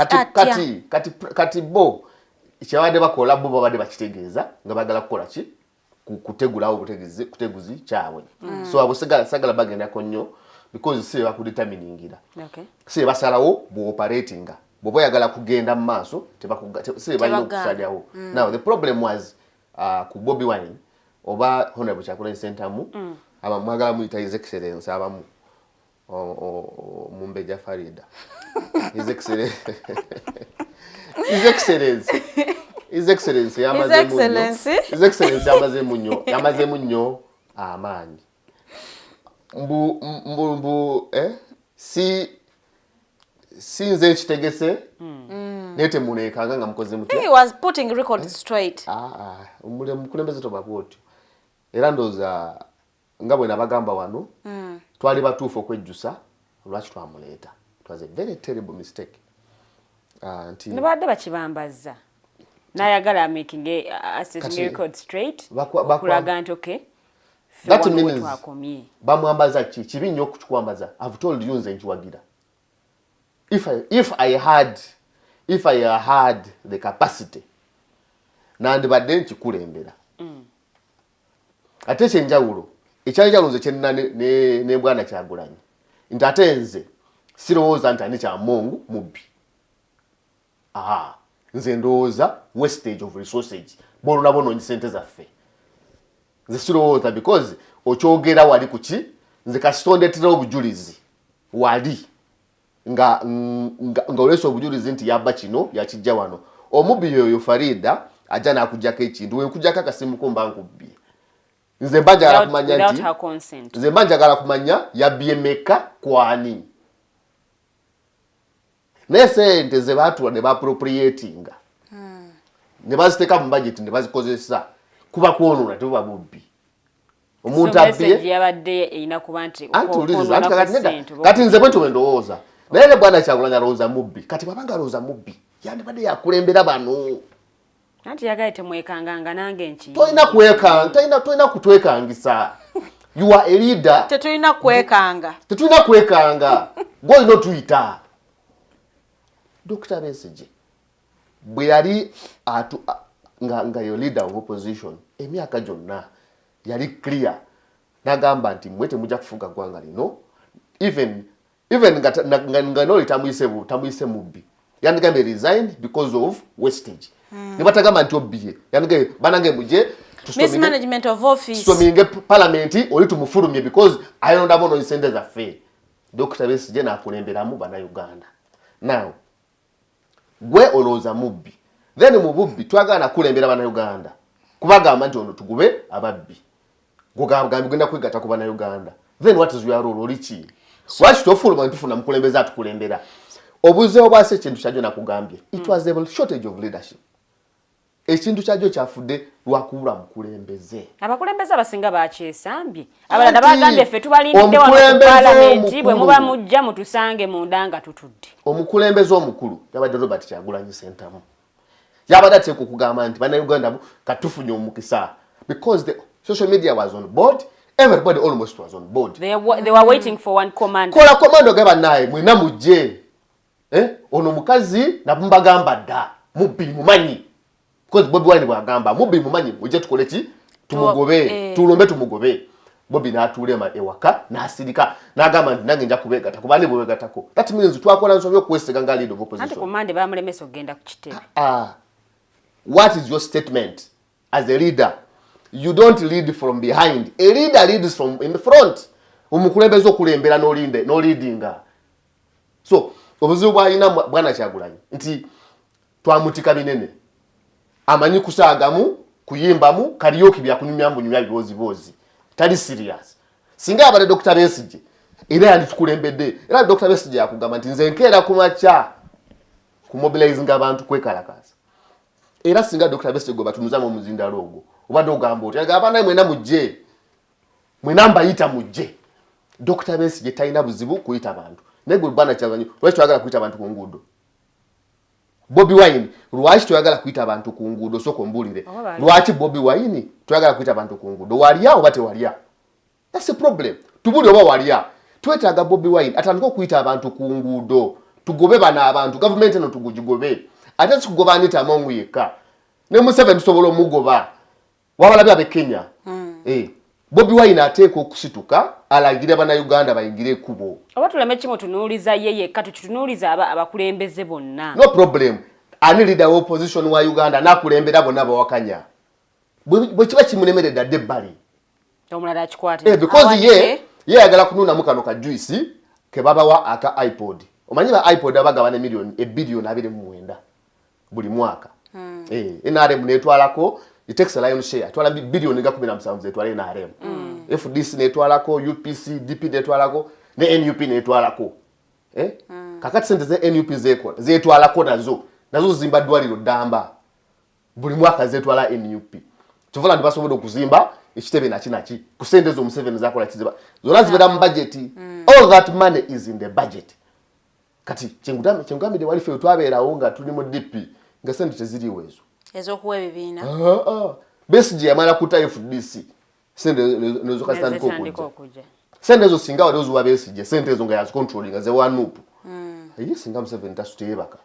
kati bo kyabadde bakola bo babadde bakitegeeza nga bagala kukola ki kutegulawo kuteguzi kyabwe so abo sagala bagendako nnyo because si bakudeterminingira si basalawo bw'operatinga bw'oba oyagala kugenda mu maaso si balina okusalyawo now the problem was ku Bobi Wine oba Honorable Kyagulanyi Ssentamu mwagala muyita his excellence abamu Mumbeja Farida his excellence yamazemu nnyo amaanyi si nze kitegese nete munekanga nga mukoze mutya he was putting record straight mukulembeze tobabwotyo era ndooza nga bwe nabagamba wano twali batuufu okwejjusa lwaki twamuleeta it was a very terrible mistake nebadde bakibambazza nayagala making a record straight kulaga nti okay that means bamwambaza kibi nnyo okukikwambaza I've told you nze nkiwagira if I had the capacity nandibadde nkikulembera ate ekyenjawulo ekyanjawulo nze kyenina ne bwana Kyagulanyi nti ate nze sirowooza nti ani kyamungu mubbi nze ndowooza wastage of resources bolona bonoonyi sente zaffe nze sirowooza because okyogera wali kuki nze kasitondetera obujulizi wali nga oleesa obujulizi nti yabba kino yakijja wano omubbi yoyo Farida ajja n'akujjako ekintu wenkujjako akasimuko mba nkubbye nze mba njagala kumanya nti nze mba njagala kumanya yabbye meka kwani naye sente ze baatula ne baappropriatinga ne baziteeka mu budget ne bazikozesa kuba kwonoona tebuba bubbi omuntu abbye yabadde erina kuba nti kati nze bwe ndowooza naye bwana Kyagulanyi alowooza mubbi kati bwabanga alowooza mubbi yandibadde yakulembera bano anti yagaye temwekanganga nange nki tolina kutwekangisa you are a leader tetulina kwekanga gwolina otuyita Dr. Besigye bwe yali nga yo leader of opposition emyaka gyonna yali clear nagamba nti mwe temujja kufuga gwanga lino even nga noli tamuyise mubbi yandigambe resigned because of wastage ne batagamba nti obbiye yandigambe banange muje mismanagement of office tustominge parliament oli tumufulumye because ayonda bono nsende zaffe Dr. Besigye nakulemberamu bannayuganda now gwe olowooza mubbi then mu bubbi twagala nakulembera bannayuganda kubagamba nti ono tugube ababbi gugambye genda kwegatta ku bannayuganda then what is your role oliki lwaki tofuluma ntufuna mukulembeza atukulembera obuzeewo bwasi ekintu kyajjo nakugambye it was a shortage of leadership ekintu kyajjo kyafudde lwakubula mukulembeze abakulembeze abasinga bakyesambye abalala bagambye ffe tubalindidde wano ku palamenti bwe muba mujja mutusange munda nga tutudde omukulembeze omukulu yabadde Robert Kyagulanyi Sentamu yabadde ateeka okugamba nti bannayuganda katufunye omukisa because the social media was on board everybody almost was on board they were waiting for one command kola commando gaba naye mwina mujje ono mukazi nabumbagamba dda mubbi mumanyi because Bobi Wine bwagamba mubbi mumanyi mujje tukole ki tumugobe tulombe tumugobe Bobi n'atulema ewaka n'asirika n'agamba nti nange nja kubeegata kubani bwebeegatako that means twakola nsobyo kwesega nga leader of opposition anti command bamulemesa okugenda ku kitebe what is your statement as a leader? You don't lead from behind. A leader leads from in the front. Umukulembeze okulembera no leadinga. So, obuzibu bwalina bwana Kyagulanyi nti twamutika binene. Amanyi kusaagamu, kuyimbamu, karaoke bya kunyumya bibozi. Tali serious. Singa abale Dr. Besigye era yanditukulembedde. Era Dr. Besigye yakugamba nti nze nkeera kumacha kumobilizing abantu kwekalakaasa. Era singa Dr. Besigye go batunuza mu muzinda logo. Obadde ogamba oti agamba mwena mujje mwena mbayita mujje Dr. Besigye talina buzibu kuyita abantu naye gwe bwana Kyagulanyi lwaki twagala kuyita abantu ku nguudo Bobi Wine lwaki twagala kuyita abantu ku nguudo soko mbulire lwaki Bobi Wine twagala kuyita abantu ku nguudo walya oba tewalya that's a problem tubuli oba walya twetaaga Bobi Wine atandika okuyita abantu ku nguudo tugobe bana abantu government eno tugujigobe ate sikugoba anita amongu yekka ne Museveni tusobola omugoba wabalabya be Kenya Bobi Wine ateeka okusituka alagira bannayuganda bayingire kubo oba tuleme kimu tunuuliza yeye katu tunuuliza abakulembeze bonna no problem ani leader of opposition wa Uganda nakulembera bonna bawakanya bwe kiba kimunemeredde adde ebbali omulala akikwate because ye yagala kununa mukano ka juice ke babawa aka iPod omanyi ba iPod abagaba ne million billion 29 buli mwaka NRM netwalako it takes a lion share twala billion nga 17 zetwala NRM FDC netwalako UPC DP netwalako ne NUP netwalako kakati sente ze NUP zetwalako nazo zimba dwaliro damba buli mwaka zetwala NUP tuvola ndibasobola okuzimba ekitebe nakinaki ku sente zo Museveni zakola kiziba zona zibera mu budget all that money is in the budget kati kyengudamide wali fe twabeerawo nga tuli mu DP nga sente teziriwo ezokuwa ebibiina Besigye yamala kuta FDC sente nezo kasitandika okujja sente ezo singa wali ozuwa Besigye sente ezo nga yazi controlling ze wanupu singa Museveni tasutebaka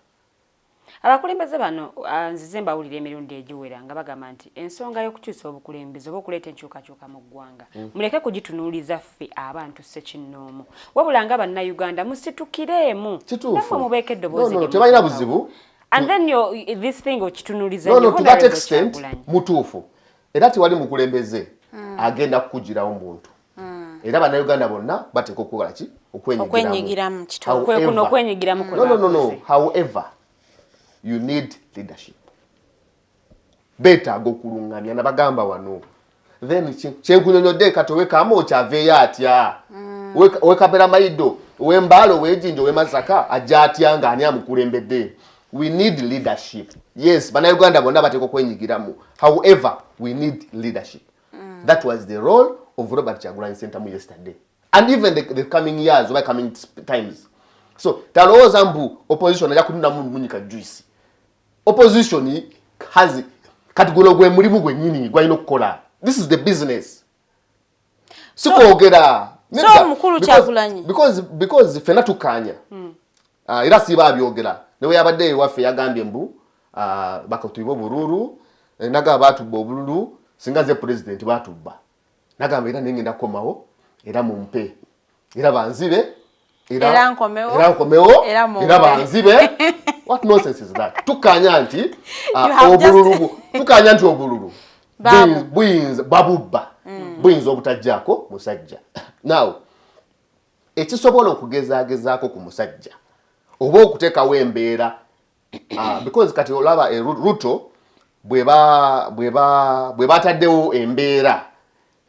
abakulembeze bano nzize mbawulira emirundi egiwera nga bagamba nti ensonga y'okukyusa obukulembeze oba okuleeta enkyukakyuka mu ggwanga muleke kugitunuuliza ffe abantu ssekinnoomu wabula nga bannayuganda musitukireemu namwe mubeeko eddoboozi tebalina buzibu and then this thing okitunuuliza no to that extent mutuufu era tiwali mukulembeze agenda kukugirawo omuntu era bannayuganda bonna bateeka okukola ki okwenyigiramu okwenyigiramu no however you need leadership beetaaga okulungamya nabagamba wano then kyenkunyonyodde katowekamu okyaveeyo atya owekabera mayido owembaalo owejinja owemasaka ajja atya nga ani amukulembedde we need leadership yes bannayuganda bonna bateeka okwenyigiramu however we need leadership that was the role of Robert Kyagulanyi Sentamu yesterday and even the coming years or coming times So talowooza mbu opposition ajja kununa munyika juice. Opposition has kati guno gwe mulimu gwe nyini gwalina okukola. This is the business. Sikwogera. So mukulu Kyagulanyi. Because fena tukanya. Era siba abyogera. Newe yabadde ewaffe yagambye mbu bakatuibo bururu naga batubba obululu singa ze president batubba. Nagamba era nengenda komawo era mumpe. Era banzibe era nkomewo era banzibe. What nonsense is that? Tukanya nti obululu tukanya nti obululu buyinza babubba buyinza obutajjako musajja. Now ekisobola okugezaako ku musajja oba okuteekawo embeera because kati olaba Ruto bwe bataddewo embeera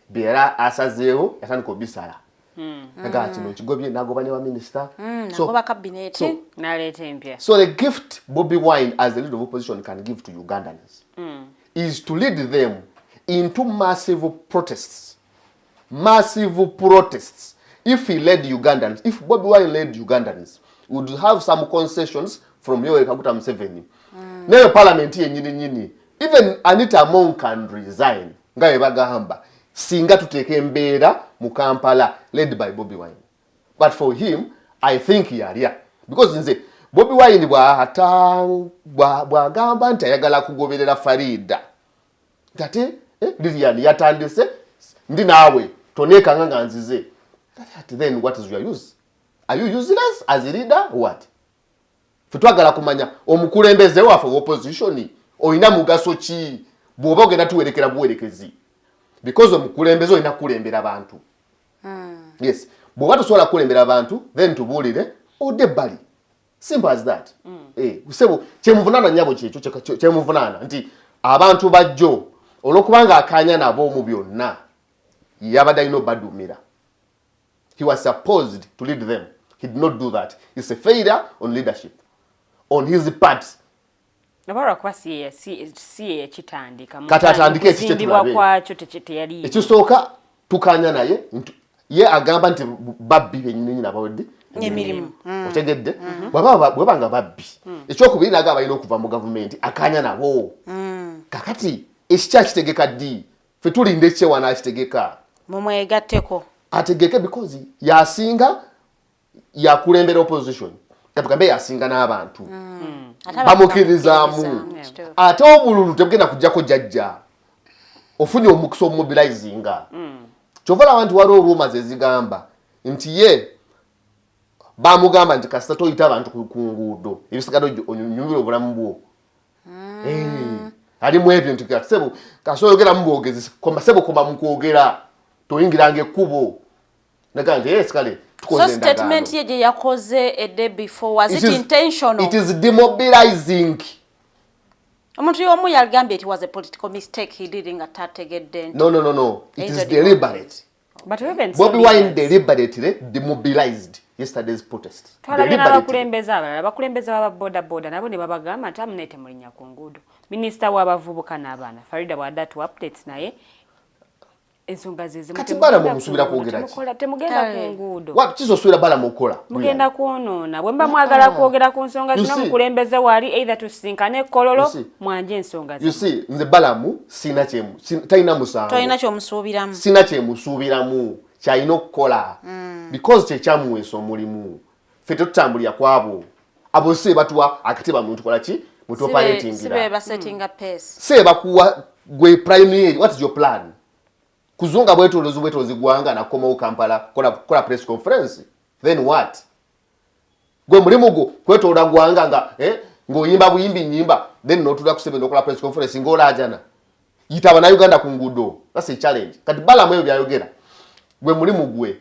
beera asazeewo yatandika obisala naga kino kigobye nagoba ne baminister nagoba cabinet naleeta empya. So the gift Bobi Wine as the leader of opposition can give to Ugandans is to lead them into massive protests. If he led Ugandans, if Bobi Wine led Ugandans, would have some concessions from Yoweri Kaguta Museveni. Neyo parliament ye nyini. Even Anita Among can resign. Ngaye bagamba. Singa tuteke embeera mu Kampala led by Bobi Wine. But for him, I think yali. Because nze Bobi Wine bwagamba nti ayagala kugoberera Farida. Tate Lilian yatandise ndi naawe toneka nga nzize. Then what is your use? Are you useless as a leader? What? Fitwagala kumanya omukulembeze waffe opposition oyina mugaso ki bwoba ogenda tuwerekera buwerekezi. Because omukulembeze oyina kulembera abantu. Yes. Bwoba tosobola kulembera abantu then tubuulire odebbali. Simple as that. Kusebo kyemuvunana nyabo kyekyo kyemuvunana nti abantu bajjo olwokubanga akanya nabo mu byonna yabadde alina badumira. He was supposed to lead them. He did not do that. It's a failure on leadership. On his part. Nabara kwa siye chitandika. Kata atandike ekitibwa kwacho teyali. Ekisooka tukanya naye ye agamba nti babbi benyinyi nabawedde. Emirimu. Otegedde. Bwabanga babbi. Ekyokubiri naga abalina okuva mu government akanya nabo. Kakati ekikya kitegeka ddi. Fe tulinde kye wana kitegeka. Mumwegatteko. Ategeke because yasinga yakulembera opposition. Katukambe yasinga n'abantu. Bamukirizaamu. Ate obululu tebugenda kujjako jjajja. Ofunye omukisa omumobilizinga. Kyova abantu waliwo rumors ezigamba nti ye bamugamba nti kasita toyita abantu ku nguudo ebisigado onyumire obulamu bwo. Ali mu ebyo nti kasebo kasoyogera mu bwogezi sebo koma mu kwogera toyingiranga ekkubo. Naganje yes kale so statement ye yakoze a day before was it intentional? It is demobilizing. Omuntu yomu yagambye it was a political mistake he didn't attategedde. No. It is deliberate. But even Bobi Wine deliberately demobilized yesterday's protest. Abakulembeza baba boda nabo ne babagamba nti amunete mulinya ku nguudo. Minister w'abavubuka n'abaana Farida bwadatu updates naye ensonga zizimu kati bala mu musubira kwogera ki temugenda ku nguudo wa kizo suira bala mu kola mugenda kuonoona bwemba mwagala kwogera ku nsonga zino mukulembeze wali either tusinkane kololo mwanje ensonga zino. You see nze balamu sina chemu taina musango toina kyo musubiramu sina chemu subiramu kyayino okukola because kye kyamuweesa omulimu ffe tetutambulira kwabo abo se batuwa akateba muntu kola ki mutu operating sibe ba setting a pace se bakuwa gwe primary what is your plan kuzunga bwetozi gwanga na koma Kampala kola press conference then what gwe mulimu go kwetola gwanga nga ngoyimba buyimbi nyimba then notula kusebe kola press conference ngola ajana yitaba na Uganda ku ngudo that's a challenge kati bala mweyo byayogera gwe mulimu gwe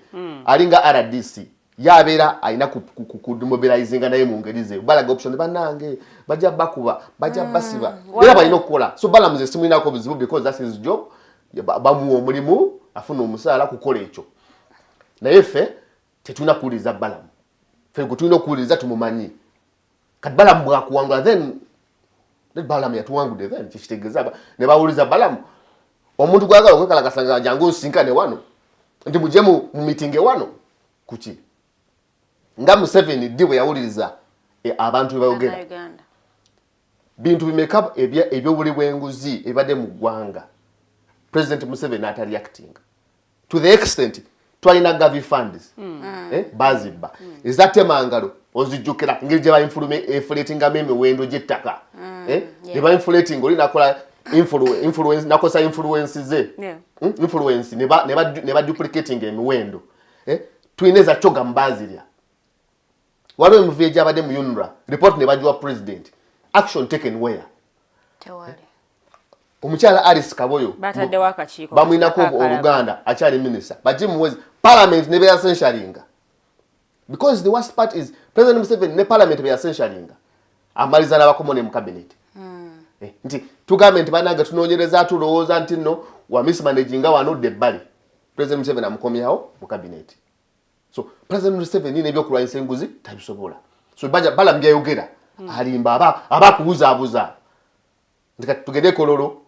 alinga RDC yabera aina ku demobilizinga naye mu ngerize balaga option banange bajja bakuba bajja basiba era balina okukola so bala muze simulina ko bizibu because that's his job bamuwa omulimu afuna omusaala kukola ekyo naye ffe tetulina kuwuliriza balamu ffe tulina okuwuliriza tumumanyi kati balamu bwakuwangula then balamu yatuwangudde then kikitegeeza ne bawuliriza balamu omuntu gwagala okwekalakasa jangu osinkane wano nti mujje mu meeting wano kuki nga Museveni ddi bwe yawuliriza abantu bayogera bintu bimeka ebyobuli bw'enguzi ebadde mu ggwanga President Museveni atareacting to the extent twalina gavi funds bazibba ezatemangalo ozijjukira ngeri gye ba-inflatingamu emiwendo gy'ettaka ne ba-inflating oli nakola influence nakosa influence ze influence ne ba duplicating emiwendo tulina ezacoga mu bazirya waliwo emivuyo egyabadde mu UNRA report ne bagiwa president action taken where omukyala Alice Kaboyo bamwinako Oluganda akyali minister bagimuwezi parliament ne beya censuringa because the worst part is President Museveni ne parliament beya censuringa amaliza n'abakomone mu cabinet nti tugambe nti banange tunoonyereza tulowooza nti nno wa mismanaginga wanodde ebbali President Museveni amukomyawo mu cabinet so President Museveni n'ebyokulwanyisa enguzi tabisobola so bala mbyayogera alimba abakubuzabuza nti tugende kololo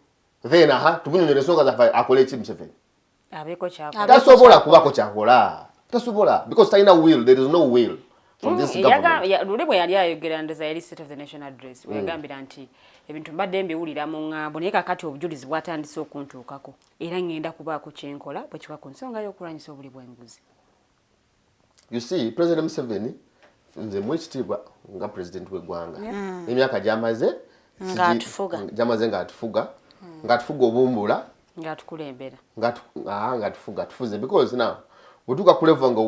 then tubunyonyera ensonga zaffe akole eki Museveni tasobola kubako kyakola tasobola because talina will there is no will from this government luli bwe yali ayogera ndoza yali state of the nation address wegambira nti ebintu mbadde mbiwulira mu ŋŋambo naye kakati obujulizi bwatandise okuntuukako era ngenda kubaako kyenkola bwe kiba ku nsonga y'okulwanyisa obuli bw'enguzi. You see President Museveni nze mwekitiibwa nga president w'eggwanga emyaka gyamaze ng'atufuga obumbula ng'atukulembera ng'atufuga tufuze because now butuuka ku level nga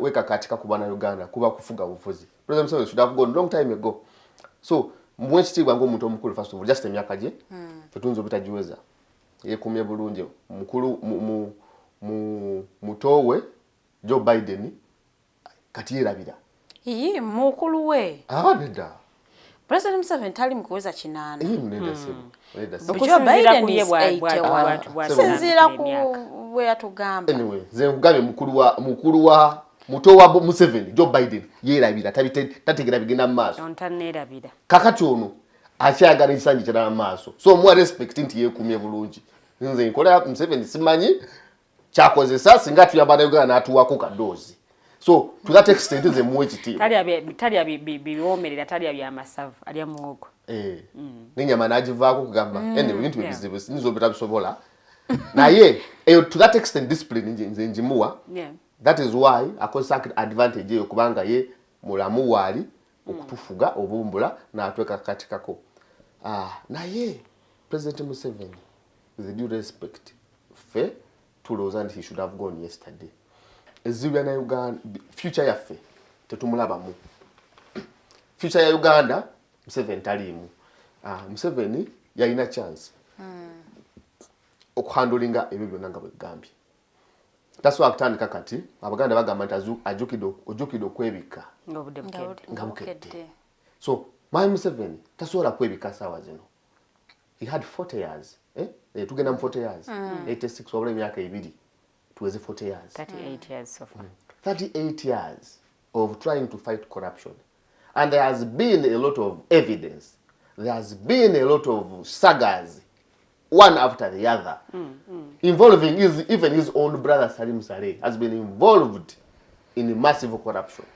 wekakatika ku bannayuganda kuba kufuga bufuzi. President Museveni should have gone long time ago. So mwekitiibwa ng'omuntu omukulu first of all just emyaka gye fetunze obutagiweza yeekumye bulungi mukulu mutowe Joe Biden kati yerabira mukulu we nedda President Museveni tali mu kuweza kinaana Joe Biden is 81 sinzira ku bwe yatugamba anyway ze nkugambye mukulu wa muto wa Museveni Joe Biden yerabira tategera bigenda mu maaso ontanerabira kakati ono akyagala ekisanji kirala mu maaso so mwa respect nti yeekumye bulungi nze nkola Museveni simanyi kyakozesa singa tuyamba Uganda n'atuwako kadoozi so to that extent ze muwe ekitiibwa talya biwomerera talya byamasavu alya muwogo n'ennyama n'agivaako kugamba anyway bintu ebizibu sinza obutabisobola naye to that extent discipline nze ngimuwa that is why akozesa advantage eyo kubanga ye mulamu waali okutufuga obumbula n'atwekakatikako naye President Museveni with due respect fe tulowooza nti he should have gone yesterday ezibya na Uganda future yaffe tetumulabamu future ya Uganda Museveni taliimu Museveni yalina chance okuhandolinga ebyo byonna nga bwegambye tasobola akutandika kati abaganda bagamba nti ojjukidde okwebika nga bukedde so Maanyi Museveni tasobola kwebika saawa zino he had 40 years tugenda mu 40 years 86 wabula emyaka ebiri tuweze 40 years 38 years so far 38 years of trying to fight corruption and there has been a lot of evidence there has been a lot of sagas one after the other involving even his own brother Salim Saleh has been involved in massive corruption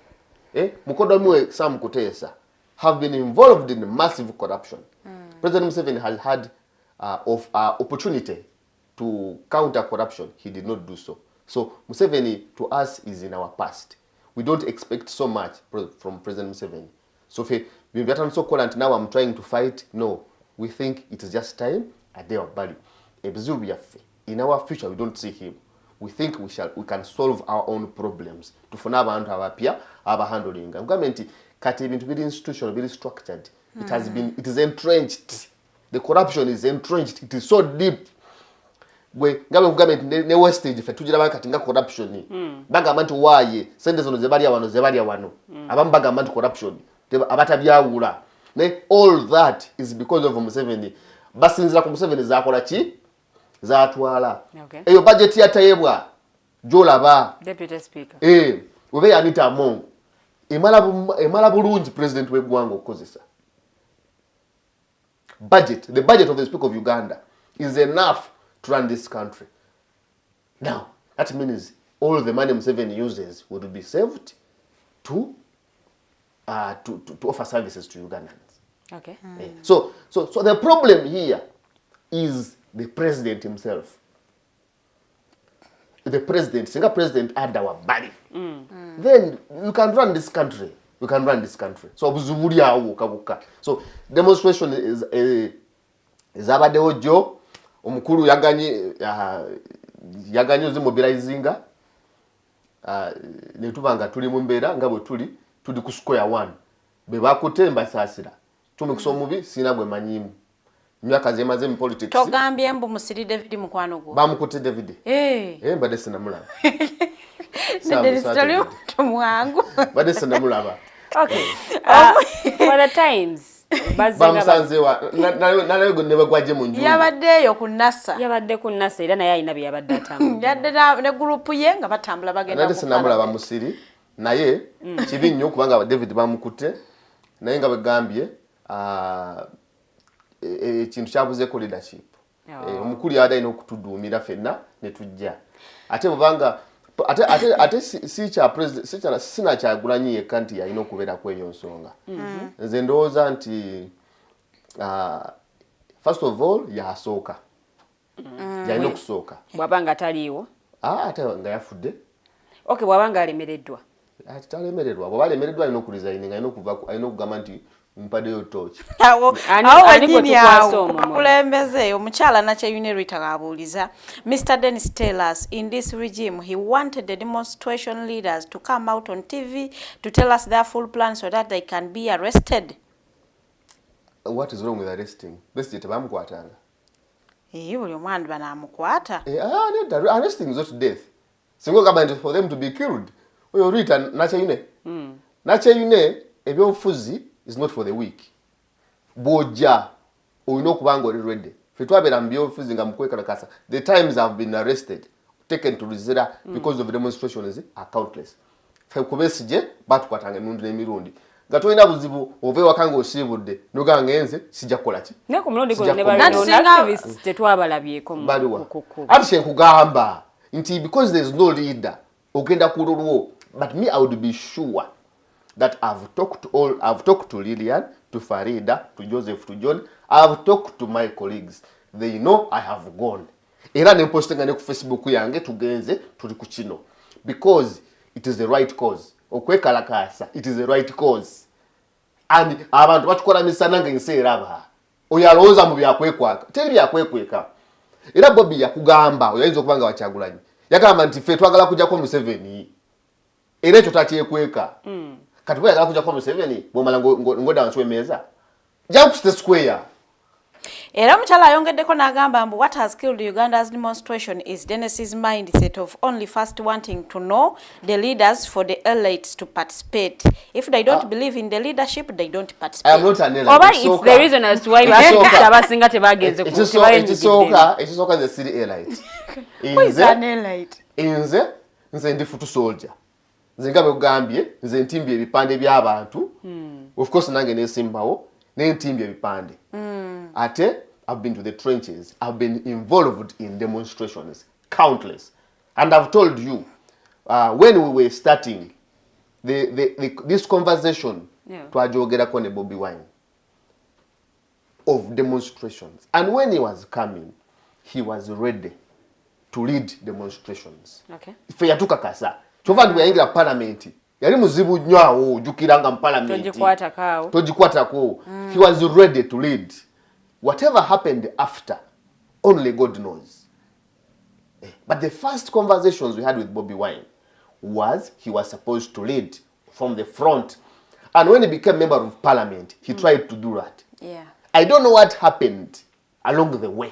mukodomiwe Sam Kutesa have been involved in massive corruption President Museveni has had opportunity to counter corruption. He did not do so. So Museveni to us is in our past. We don't expect so much from President Museveni. So now I'm trying to fight. No, we think it is just time a day of value. In our future, we don't see him. We think we can solve our own problems. To funa abantu abapya abahandling. Government kati ebintu biri institutional, biri structured. It is entrenched. The corruption is entrenched. It is so deep. Gwe ngabe government ne wastage fe tugira bakati nga corruption bagamba nti waye sente zono zebalya wano abamu bagamba nti corruption abatabyawula ne all that is because of Museveni basinzira ku Museveni zakola ki zatwala eyo budget yatayebwa jolaba deputy speaker ube yanita Mongo emala bulungi president w'eggwanga okukozesa the budget of the speaker of Uganda is enough to run this country. Now, that means all the money Museveni uses would be saved to offer services to Ugandans. Okay. So the problem here is the president himself. The president, single president had our body. Then you can run this country. We can run this country. So so demonstration is abaddewo jo omukulu yaganye zimobilizinga ne tubanga tuli mu mbeera nga bwe tuli ku square one be bakutemba saasira tumikusa omubi sina bwe manyimu myaka zemaze mu politics togambye mbu musiri David mukwano gwo bamukutte David mbadde sinamulaba David tumwangu badde sinamulaba. Okay. For the times bamusanzewa nalego ne bagwaje mu nju yabaddeyo ku nasa era naye alina bye yabadde atambula yadde ne group ye nga batambula bagenda ku sinamulaba musiri naye kibi nnyo kubanga David bamukutte naye nga bagambye ekintu kyabuzeeko leadership. Omukulu yadde alina okutuduumira ffenna ne tujja ate bubanga ate sina Kyagulanyi yekka nti yalina okubeera ku eyo nsonga. Nze ndowooza nti first of all yasooka yalina okusooka bw'abanga taliiwo ate nga yafudde. Okay, bw'abanga alemereddwa talemereddwa bw'aba alemereddwa alina okuresigninga alina okugamba nti mpaddeyo tochi awo wanyini awo omukulembeze omukyala Nakyeyune Rita abuuliza Mr. Dennis tell us in this regime he wanted the demonstration leaders to come out on TV to tell us their full plan so that they can be arrested. What is wrong with arresting? Best tebamukwatanga buli omwana banamukwata arresting is not death. Single government for them to be killed. Oyo Rita Nakyeyune ebyobufuzi is not for the weak. Boja olina okubanga oli ready. Ffe twabeera mu byobufuzi nga mu kwekalakaasa. The times have been arrested, taken to Luzira because of demonstrations are countless. Ffe ku Besigye batukwatanga emirundi n'emirundi. Nga tolina buzibu ova ewaka ng'osiibudde n'ogamba ngenze sijja kukola ki? Ne ku mulundi guno ne activists tetwabalabyeko ati kye nkugamba nti because there is no leader ogenda ku lulwo. But me, I would be sure that I've talked to Lillian, to Farida, to Joseph, to John. I've talked to my colleagues. They know I have gone. Era ne postinga ne ku Facebook yange tugenze tuli ku kino because it is the right cause. Okwekalakaasa, it is the right cause. And abantu batukola misana ng'ensi eraba. Oyo alowooza mu byakwekwaka. Teri byakwekweka. Era Bobi yakugamba oyinza okubanga wa Kyagulanyi. Yagamba nti ffe twagala kujjako Museveni. Era ekyo takyekweka. Kati bwe yagala kujjako Museveni bw'omala ngoda wansi w'emmeeza. Jump to the square. Era omukyala ayongeddeko n'agamba mbu what has killed Uganda's demonstration is Dennis's mindset of only first wanting to know the leaders for the elites to participate. If they don't believe in the leadership, they don't participate. I am not an elite. Oba it's the reason as to why abasinga tebagenze ekisooka nze siri elite. Who is an elite? Nze ndi futu soldier. Nze nga bwegambye nze ntimbye ebipande by'abantu. Of course nange nesimbawo n'entimbye ebipande. Ate I've been to the trenches. I've been involved in demonstrations, countless. And I've told you, when we were starting this conversation, twajogerako ne Bobi Wine of demonstrations. And when he was coming, he was ready to lead demonstrations. Okay. Ife yatukakasa. Kyova nti bweyayingira parliament. Yali muzibu nnyo awo ojjukiranga mu parliament. Togikwatako. He was ready to lead. Whatever happened after, only God knows. But the first conversations we had with Bobi Wine was he was supposed to lead from the front. And when he became member of parliament, he tried to do that. Yeah. I don't know what happened along the way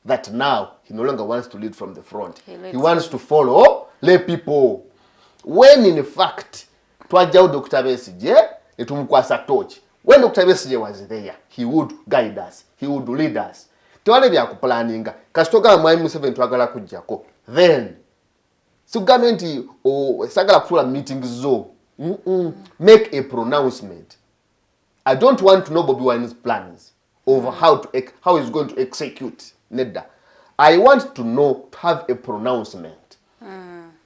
that now he no longer wants to lead from the front. He wants to follow lay people. When in fact, twajjawo Dr. Besigye, netumukwasa torch. When Dr. Besigye was there, he would guide us. He would lead us. Tewale byakuplaninga. Kasitoga Maanyi Museveni twagala kujjako. Then, sigamba nti sagala kufula meetings zo. Make a pronouncement. I don't want to know Bobi Wine's plans over how he's going to execute Nedda. I want to know, to have a pronouncement.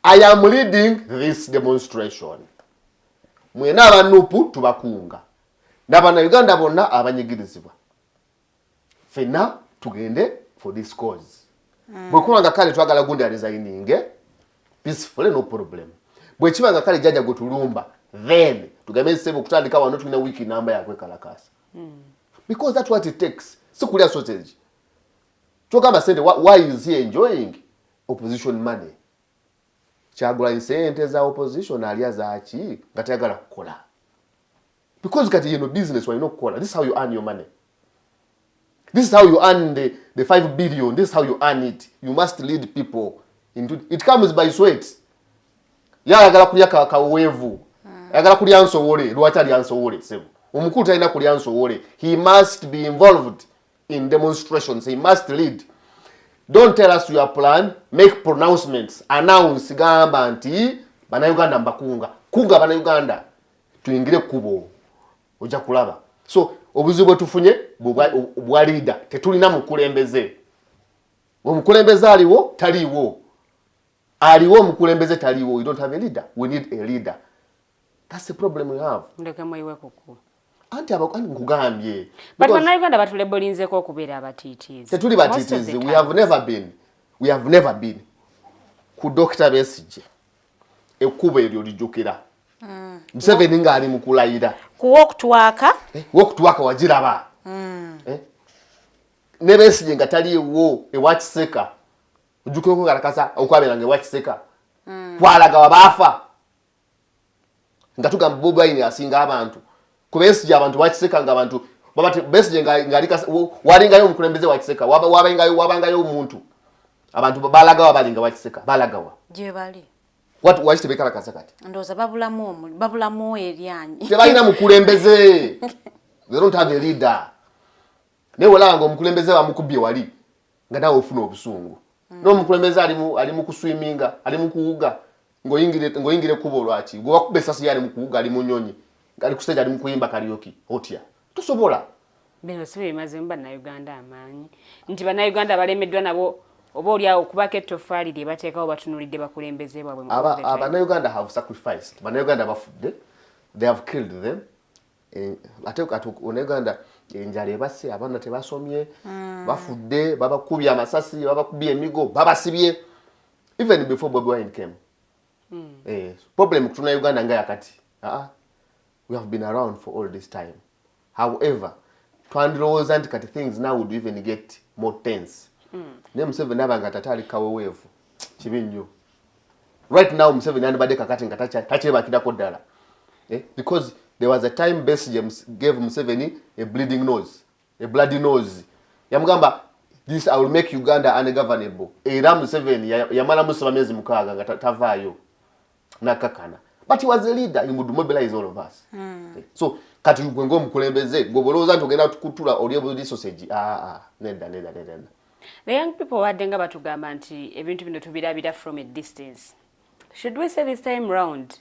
I am leading this demonstration. mwena abanupu tubakunga n'abana Uganda bonna abanyigirizibwa fena tugende for this cause bwekubanga kale twagala gundi ya resigning peacefully no problem bwekibanga kale jajja gutulumba then tugambe sebo kutandika wano tulina wiki namba ya kwekalakaasa because that's what it takes sikulya sausage tugamba sente why is he enjoying opposition money Kyagulanyi sente za opposition alya zaaki nga tayagala kukola because kati yeno business walina okukola. This is how you earn your money. This is how you earn the 5 billion. This is how you earn it. You must lead people into it. Comes by sweat. Yayagala kulya kawevu. Yagala kulya nsowole lwaki ali ansowole sebo omukulu talina kulya nsowole. He must be involved in demonstrations. He must lead. Don't tell us your plan. Make pronouncements. Announce gamba nti bannayuganda mbakunga kunga bannayuganda tuingire kubo ojja kulaba. So obuzibu tufunye bwa leader tetulina mukulembeze. Omukulembeze aliwo taliwo. Aliwo mukulembeze taliwo. We don't have a leader. We need a leader. That's the problem we have. Ndeke mwiwe kuku. Anti nkugambye. But bannayuganda batulebulinzeko okubeera abatitiizi. Tetuli batitiizi. We have never been. Ku Dr. Besigye. Ekkubo eryo lijjukira. Museveni ng'ali mu kulayira. Ku wokutwaka. Wokutwaka wagiraba. Ne Besigye nga taliwo ewa Kiseka. Ojjukira kwekalakaasa okwabeeranga ewa Kiseka. Kwalaga wabaafa. Nga tugamba Bobi Wine asinga abantu. Ku Besigye abantu wakiseka nga abantu babate Besigye nga walingayo omukulembeze wakiseka wabangayo omuntu abantu balagawa balinga wakiseka balagawa je bali what wachite bekalakaasa kati ndoza babulamu eryanyi tebalina mukulembeze. They don't have a leader. Ne walanga omukulembeze bamukubye wali nga nawe ofuna obusungu no omukulembeze ali mu kuswiminga ali mu kuwuga ngoyingire kubo lwaki gwe bakubbe sasi yali mu kuwuga ali mu nyonyi ali kustage ali mu kuyimba karaoke otya tusobola bino sibe maze bannayuganda amanyi nti bannayuganda balemeddwa nabo oba oli awo kubaka ettofaali lye bateekawo batunulidde bakulembeze bwabwe mu bannayuganda have sacrificed. Bannayuganda bafudde. They have killed them. Ate Uganda enjala ebase abaana tebasomye bafudde babakubye amasasi babakubye emigo babasibye even before Bobi Wine came. Problem kutuna Uganda nga yakati. We have been around for all this time. However, twandilowooza nti kati things now would even get more tense. Ne Museveni abanga tatali kaweweevu kibi nnyo. Right now Museveni anibadde kakati nga takyebakirako ddala. Because there was a time Besigye gave Museveni a bleeding nose, a bloody nose. Yamugamba, this I will make Uganda ungovernable. Era Museveni yamala musaba myezi mukaaga nga tavaayo nakakana. But he was a leader. He would mobilize all of us. So kati gwengo omukulembeze gobolooza nti ogenda tukutula olye sausage. Nedda. The young people wadenga batugamba nti ebintu bino tubirabira from a distance. Should we say this time round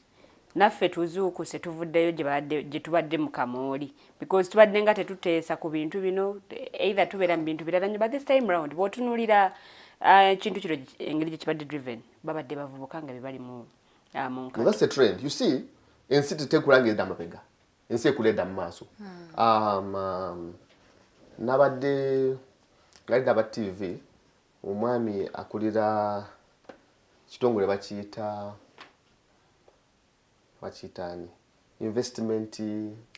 naffe tuzuukuse tuvuddeyo gye tubadde mu kamooli because tubadde nga tetuteesa ku bintu bino either tubeera mu bintu birala nnyo but this time round bw'otunuulira ekintu kino engeri gye kibadde driven babadde bavubuka nga bye bali mu Well, that's a trend. You see, ensi tekulangirira amapega. Ensi ekuleda mu maaso. Nabadde ngalida ba TV omwami akulira kitongole bakiyita investment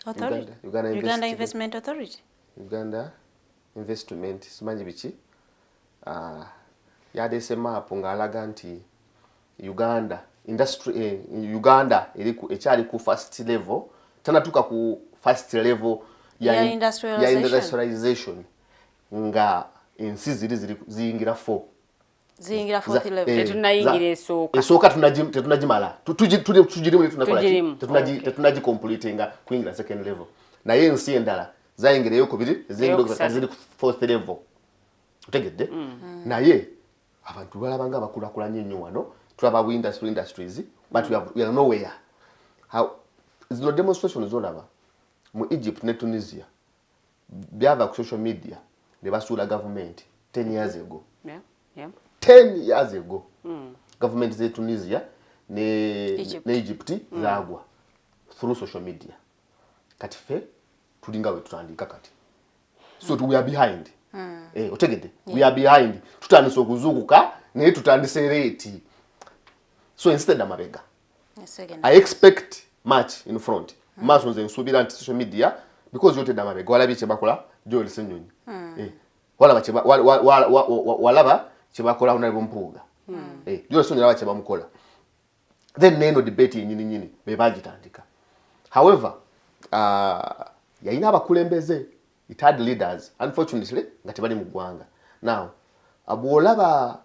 authority. Uganda Investment Authority. Uganda Investment simanyi biki. Yadese map ngalaga nti Uganda industry Uganda ekyali ku first level tanatuka ku first level ya industrialization nga ensi ziyingira 4 ziyingira 4th level tunayingira esooka tunajimala tujirimu tunaji completinga kuingira second level naye ensi endala zayingireyo kubiri ziyingira ku 4th level utegedde naye abantu balabanga abakulakulanye nnyo wano tulaba industries but we are nowhere. How is no demonstration zolaba mu Egypt ne Tunisia byava ku social media ne basula government 10 years ago. 10 years ago. Government ze Tunisia ne Egypt zagwa through social media. Kati fe tulinga we tutandika kati. So we are behind. Otegede. We are behind. Tutandise okuzukuka naye tutandise late. So instead amabega. I expect much in front. Maso nze nsubira nti social media because yote damabega walabi chebakola Joel Senyonyi. Walaba cheba walaba chebakola unalibo mpuga. Joel Senyonyi walaba cheba mukola. Then neno debate nyini bebagitandika. However, yayina abakulembeze it had leaders unfortunately nga tebali mu ggwanga. Now abwolaba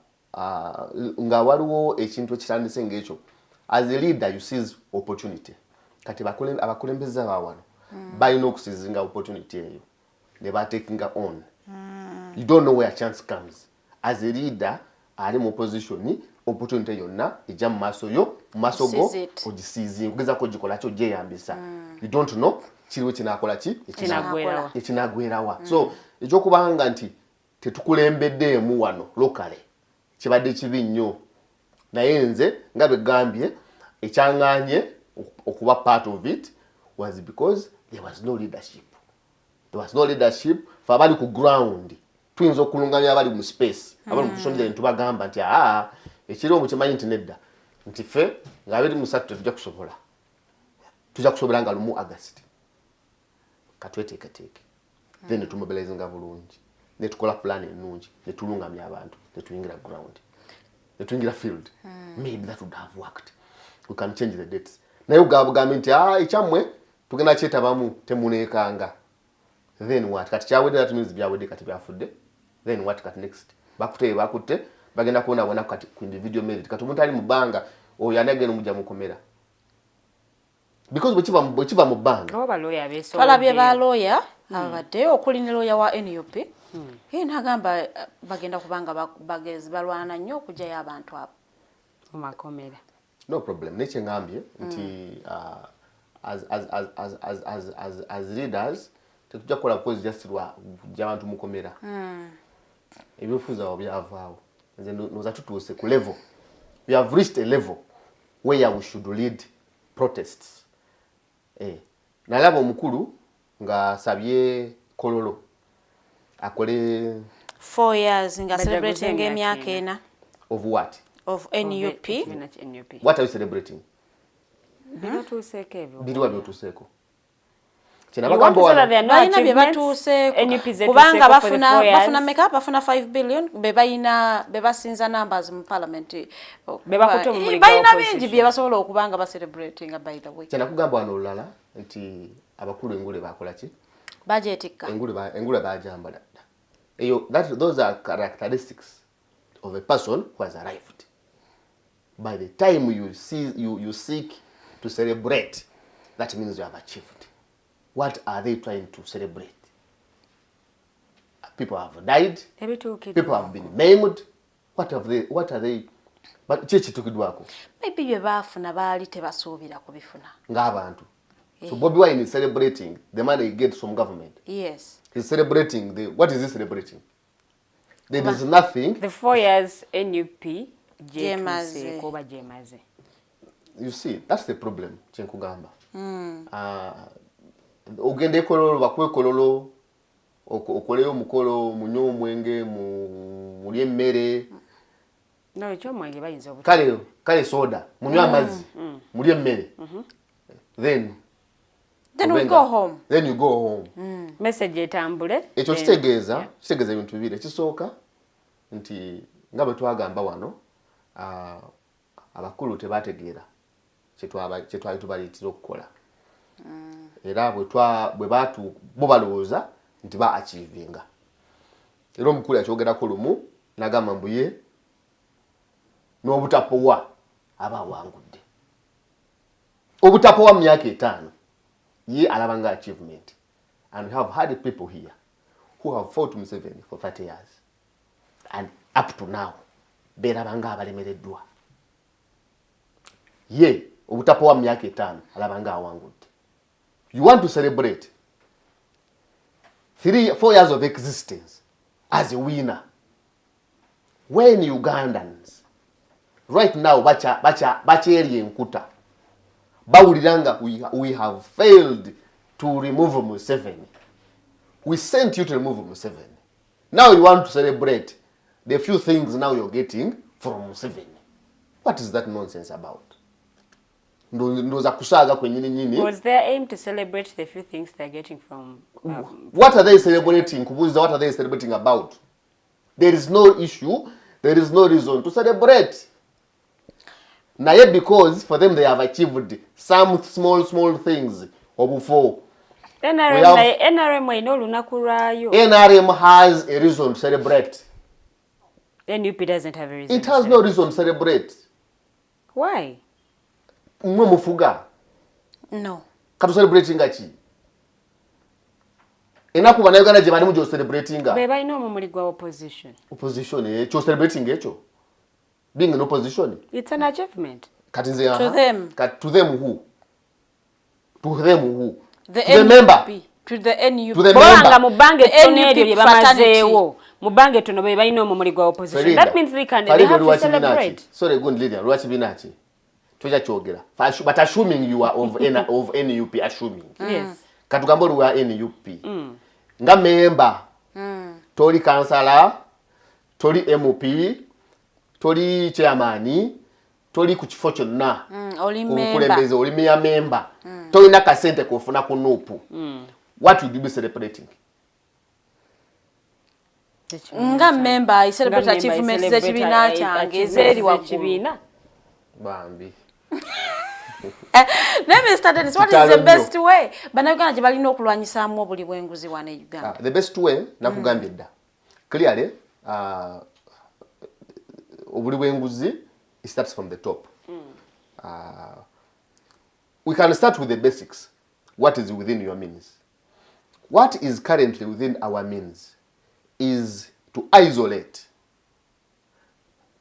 nga waliwo ekintu ekitandise ng'ekyo as a leader you seize opportunity. Kati abakulembeze abawano balina okusizinga opportunity eyo ne batekinga on. You don't know where chance comes. As a leader ali mu position opportunity yonna ejja mu maaso yo mu maaso go ogisizinga kugeza ko gikola kyo gyeyambisa. You don't know kiriwe kinakola ki ekinagwerawa. So ekyokubanga nti tetukulembeddeemu wano lokale kibadde kibi nnyo naye nze nga bwe gambye ekyaŋŋaanye okuba part of it was because there was no leadership. There was no leadership for abali ku ground. Tuyinza okulunganya abali mu space abali mu kusondera ntubagamba nti ekiriwo mukimanyi nti nedda nti ffe nga 23 tujja kusobera nga 1 August katweteeketeeke then netumobilizing bulungi netukola plan ennungi netulungamya abantu netuyingira ground netuyingira field. Maybe that would have worked. We can change the dates. Naye ugabugambe nti ekyamwe tugenda kyetabamu temuneekanga. Then what? Kati kyawedde that means byawedde kati byafudde. Then what kat next? Bakutte bagenda kuona wana kati ku individual merit kati omuntu ali mu bbanga oyo anagenda mujja mukomera. Because bwekiva mu bbanga aba lawyer beso twalabye ba lawyer abadde okuli ne lawyer wa NUP nagamba bagenda kubanga bagezi balwana nnyo okugyayo abantu abo mu makomera. No problem. Neche ngambye nti as leaders tetujja kukola because just lwa abantu mukomera. Ebyofuza obyavaawo. Nze noza tutuuse ku level. We have reached a level where we should lead protests. Nalaba omukulu nga sabye kololo akole 4 years nga celebrating emyaka ena of what? Of NUP. What are you celebrating? Biriwa byotuseeko. Balina bye batuuseeko kubanga bafuna meka bafuna 5 billion bebasinza numbers mu parliament. Balina bingi bye basobola okubanga ba celebrating by the way. Kyana kugamba wano olulala nti abakulu engule bakola ki? Budgetika. Engule bajambala. Those are characteristics of a person who has arrived. By the time you seek to celebrate, that means you have achieved. What are they trying to celebrate? People have died. People have been maimed. What are they? But chechi tukidwako. Maybe you bafuna bali tebasuubira kubifuna. Ng'abantu. So Bobi Wine is celebrating the money he gets from government. Yes. He's celebrating what is he celebrating? There is nothing. The 4 years NUP Jemaze. You see, that's the problem, Chenkugamba. Ogende kololo bakwe kololo okoleyo mukolo munyo mwenge mulye emmere. No, ekyo mwenge bayinza obuto. Kale soda, munywe amazzi, mulye emmere. Then we go home. Then you go home. Message etambule. Ekyo kitegeeza ebintu bibiri. Ekisooka nti nga bwe twagamba wano abakulu tebategeera kyetwali tubaliitira okukola. Era bwe bo balowooza nti ba achievinga. Era omukulu yakyogerako lumu n'agamba mbu ye n'obutapowa aba awangudde. Obutapowa mu myaka 5 ye alaba nga achievement. And we have had people here who have fought Museveni for 30 years. And up to now, beeraba nga abalemereddwa. Ye obutapowa mu myaka 5 alaba nga awangudde. You want to celebrate 4 years of existence as a winner. When Ugandans right now bakyeri enkuta bawuliranga we have failed to remove Museveni. We sent you to remove Museveni. Now you want to celebrate the few things now you're getting from Museveni. What is that nonsense about? Was their aim to celebrate the few things they're getting from... what are they celebrating? What are they celebrating about? There is no issue. There is no reason to celebrate. Now yet because for them they have achieved some small things or before. NRM has a reason to celebrate. NUP doesn't have a reason. It has no reason to celebrate. Why? No. Katu celebrating achi. Enaku banayogana je bali mu celebrating. Beba ino mumuli gwa opposition. Opposition cho celebrating echo. Being an opposition. It's an achievement. Katinze to them. To them who? To them who? The member. To the NUP. To the member. Mubange toneri bye bamazeewo. Mubange tono bye balina omumuli gwa opposition. That means they have to celebrate. Sorry, good leader. Lwachi binachi. Toja chogera. But assuming you are of NUP, assuming. Yes. Katugambo we are NUP. Nga member. Tori councillor, tori MP, tori chairman, tori ku kifo kyonna. Oli member. Oli member. Tori na kasente kufuna ku NUP. What would you be celebrating? Nga member I celebrate achievements za kibina kyange ezeri waggulu. Bambi. Name started. What is the best way? Banayuganda gye balina okulwanyisaamu obuli bw'enguzi wano e Uganda. The best way nakugambye dda. Clearly obuli bw'enguzi it starts from the top. We can start with the basics. What is within your means? What is currently within our means is to isolate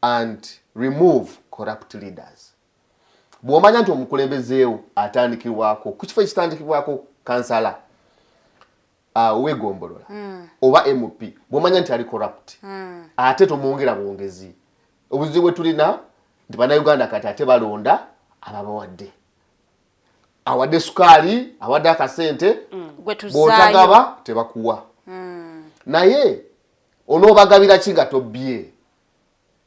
and remove corrupt leaders. Bw'omanya nti omukulembezeewo atandikibwako ku kifo ekitandikibwako kansala weegombolola oba MP bw'omanya nti ali corrupt ate tomwongera bwongezi. Obuzibu bwe tulina nti bannayuganda kati ate balonda ababawadde. Awadde sukaali, awadde akasente, bw'otagaba tebakuwa. Naye onoobagabira ki nga tobbye?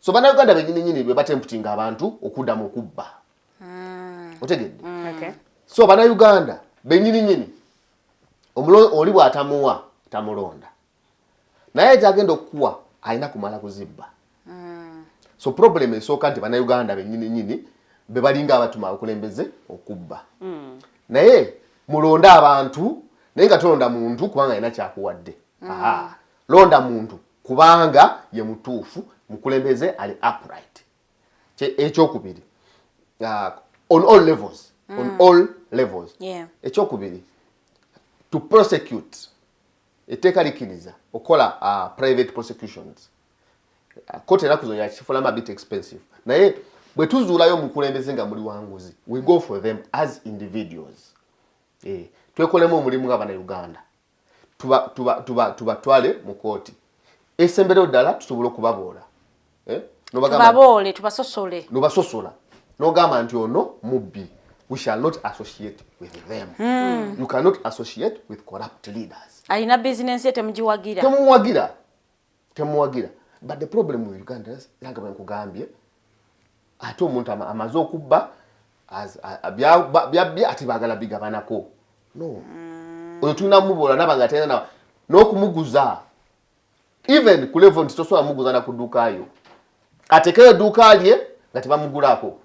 So bannayuganda bennyini be batemputinga abantu okuddamu okubba. Otegedde? Okay. So bannayuganda bennyini oli bw'atamuwa tamulonda. Naye gy'agenda okukuwa alina kumala kuzibba. So problem esooka nti bannayuganda bennyini be balinga abatuma okulembeze okubba. Naye mulonda abantu naye nga tolonda muntu kubanga alina kyakuwadde. Londa muntu kubanga ye mutuufu mukulembeze ali upright. Ekyokubiri on all levels. On all levels. Yeah. Ekyokubiri to prosecute etteeka likiriza okola private prosecutions. Kote enaku zonna yakifulamu a bit expensive. Naye bwe tuzuulayo mukulembeze nga muli wanguzi, we go for them as individuals. Twekolemu omulimu nga bannayuganda. Tubatwale mu kooti. Esembero ddala tusobola okubaboola. Tubaboole, tubasosole. Nobasosola. Nogamba nti ono mubbi. We shall not associate with them. You cannot associate with corrupt leaders. Alina business ye temugiwagira. Temuwagira. But the problem with Uganda is yanga nkugambye ate omuntu amaze okubba byabya ati bagala bigabanako. No. Oyo tulina mubola nabanga tena na n'okumuguza. Even ku level nti tosobola muguza na kudukayo. Atekeyo duka lye nga tebamugulako.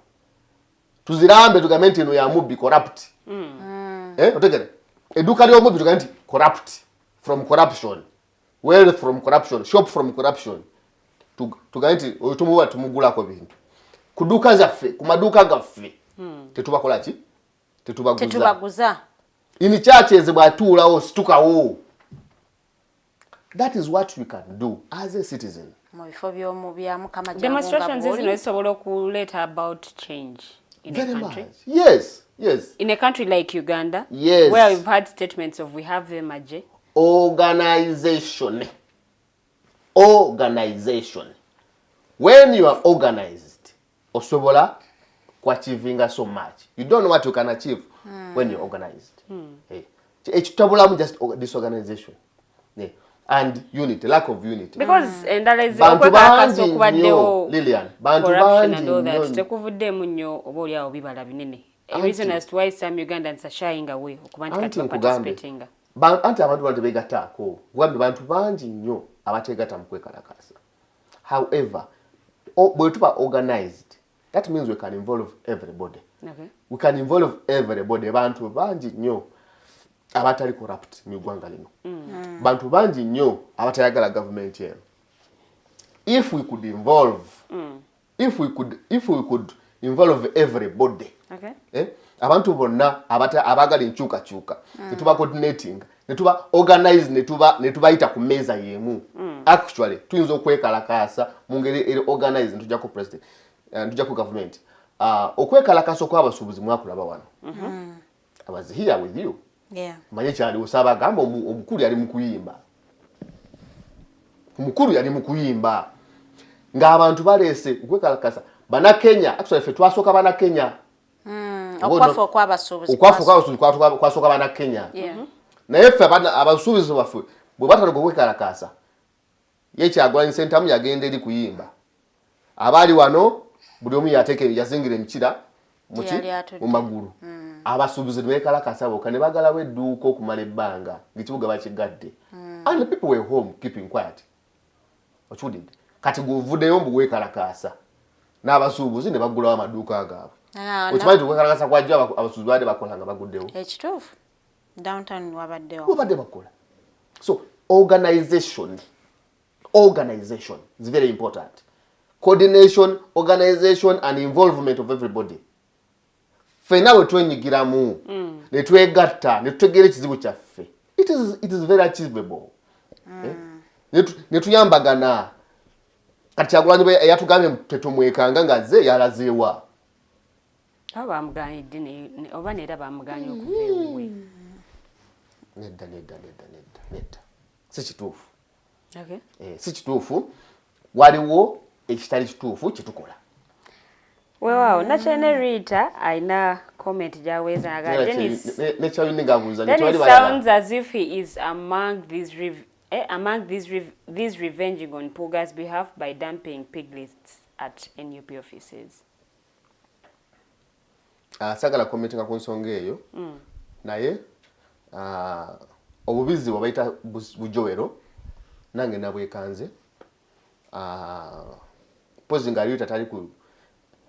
Tuzirambe tugambe nti eno ya mubbi corrupt. Otegere. Eduka lyo mubbi tugambe nti corrupt from corruption. Wealth from corruption, shop from corruption. Tugambe nti oyo tumuwa tumugulako bintu. Kuduka zaffe, ku maduka gaffe. Tetubakola ki? Tetubaguza. In churches bwatuulawo situkawo. That is what we can do as a citizen. Demonstrations zisobola okuleeta about change in a country. Much. Yes. In a country like Uganda, yes, where we've had statements of we have them aje. Organization. When you are organized, osobola achieving so much. You don't know what you can achieve when you're organized. Ekitibwa just disorganization. And unity, lack of unity. Because kwekalakaasa okubaddewo Lilian, corruption and all that tekuvuddeemu nnyo oba oli awo bibala binene. A reason as to why some Ugandans are shying away okuba nti kati participating. Anti abantu bantu begattaako wabbi bantu bangi nnyo abateegatta mu kwekalakaasa. However, bwe tuba organized, that means we can involve everybody. Okay. We can involve everybody. Bantu bangi nnyo abatali corrupt mu ggwanga lino. Bantu bangi nnyo abatayagala government eno. If we could involve, if we could involve everybody. Okay. Abantu bonna abagala enkyukakyuka netuba coordinating netuba organize netubayita ku mmeeza yemu. Actually tuyinza okwekalakaasa mu ngeri organize netujja ku president netujja ku government. Okwekalakaasa okw'abasuubuzi mwakulaba wano. I was here with you. Yeah. Manye kyali usaba gamba omukulu yali mukuyimba. Omukulu yali mukuyimba. Ng'abantu baleese okwekalakaasa. Bana Kenya, actually fe twasooka bana Kenya. Okwafa okw'abasuubuzi. Okwafa okw'abasuubuzi kwasooka bana Kenya. Naye ffe abasuubuzi baffe bwe batandika okwekalakaasa. Ye Kyagulanyi sentamu yagenda eri kuyimba. Abaali wano buli omu yazingira emikira mu magulu. Abasuubuzi bekalakaasa bokka ne bagalawo edduuka okumala ebbanga ng'ekibuga bakigadde. And the people were home keeping quiet. Ochudde. Kati govuddeyo mbu wekalakaasa. N'abasuubuzi ne baggulawo amaduuka gaabwe. Okimanyi okwekalakaasa kwajja abasuubuzi baadde bakola nga baguddewo. Ekituufu. Downtown wabaddewo. Wabadde bakola. So organization is very important. Coordination, organization and involvement of everybody. Fena we twenyigiramu ne twegatta ne tutegeera ekizibu kyaffe. It is very achievable. Ne tuyambagana. Kati Kyagulanyi bwe yatugambye tetumwekanga ng'azze yalazeewa. Bamugaanidde oba neera bamugaanye okuva ewuwe. Nedda. Si kituufu. Okay. Si kituufu. Waliwo ekitali kituufu kyetukola. Weewaawo nakyene Rita alina comment gy'aweeza aga Dennis. Nekyalina ng'abuuza Dennis sounds as if he is among these revenging on Puga's behalf by dumping pig lists at NUP offices. Sagala commentinga ku nsonga eyo. Naye obubizi bwabayita bujowero nange nabwekanze. Pozi nga Rita tali ku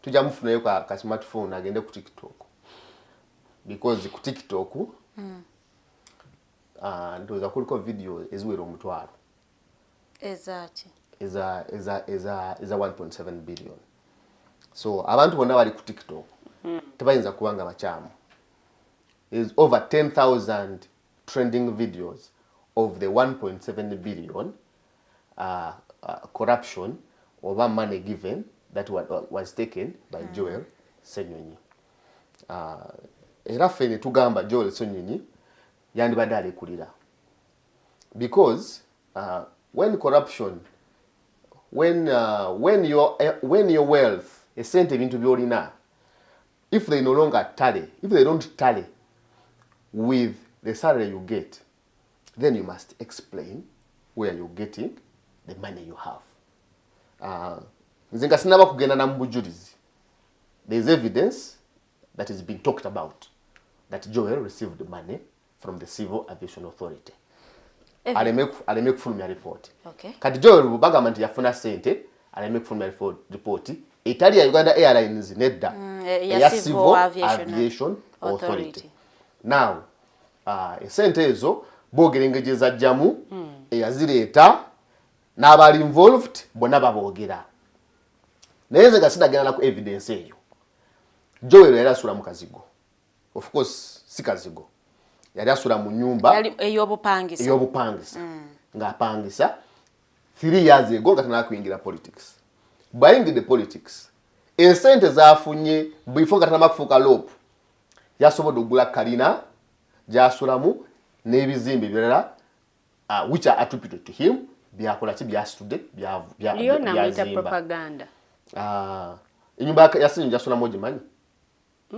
tujja mufunayo ka smartphone agende ku TikTok. Because ku TikTok ndoza kuliko video eziwera omutwalo. Ezaki. Eza 1.7 billion. So abantu bonna bali ku TikTok. Tebayinza kubanga bakyamu. Is over 10,000 trending videos of the 1.7 billion corruption over money given that was taken by Joel Senyonyi. Era ffe ne tugamba Joel Senyonyi yandibadde alekulira. Because when corruption, when your wealth, esente ebintu byolina, if they no longer tally, if they don't tally with the salary you get, then you must explain where you're getting the money you have. Nzinga sinaba kugenda na mbujulizi. There is evidence that is being talked about that Joel received money from the Civil Aviation Authority. Aleme kufulumya report. Okay. Kati Joel bugamba nti yafuna sente, aleme kufulumya report. Etali ya Uganda Airlines nedda. Ya Civil Aviation Authority. Now, esente ezo bogerengejeza jamu eyazireeta n'abali involved bonna baboogera. Naye nze gasinagenda naku evidence eyo. Joel yali asula mu kazigo. Of course, si kazigo. Yali asula mu nyumba ey'obupangisa. Ng'apangisa 3 years ago nga tanaba kuyingira politics. Buyingidde politics. Esente zaafunye before nga tanaba kufuuka loop. Yasobodde okugula kalina gy'asulamu n'ebizimbe ebirala which are attributed to him. Byakola ki byasitudde byazimba propaganda. Enyumba ya Senyonyi gy'asulamu ogimanyi?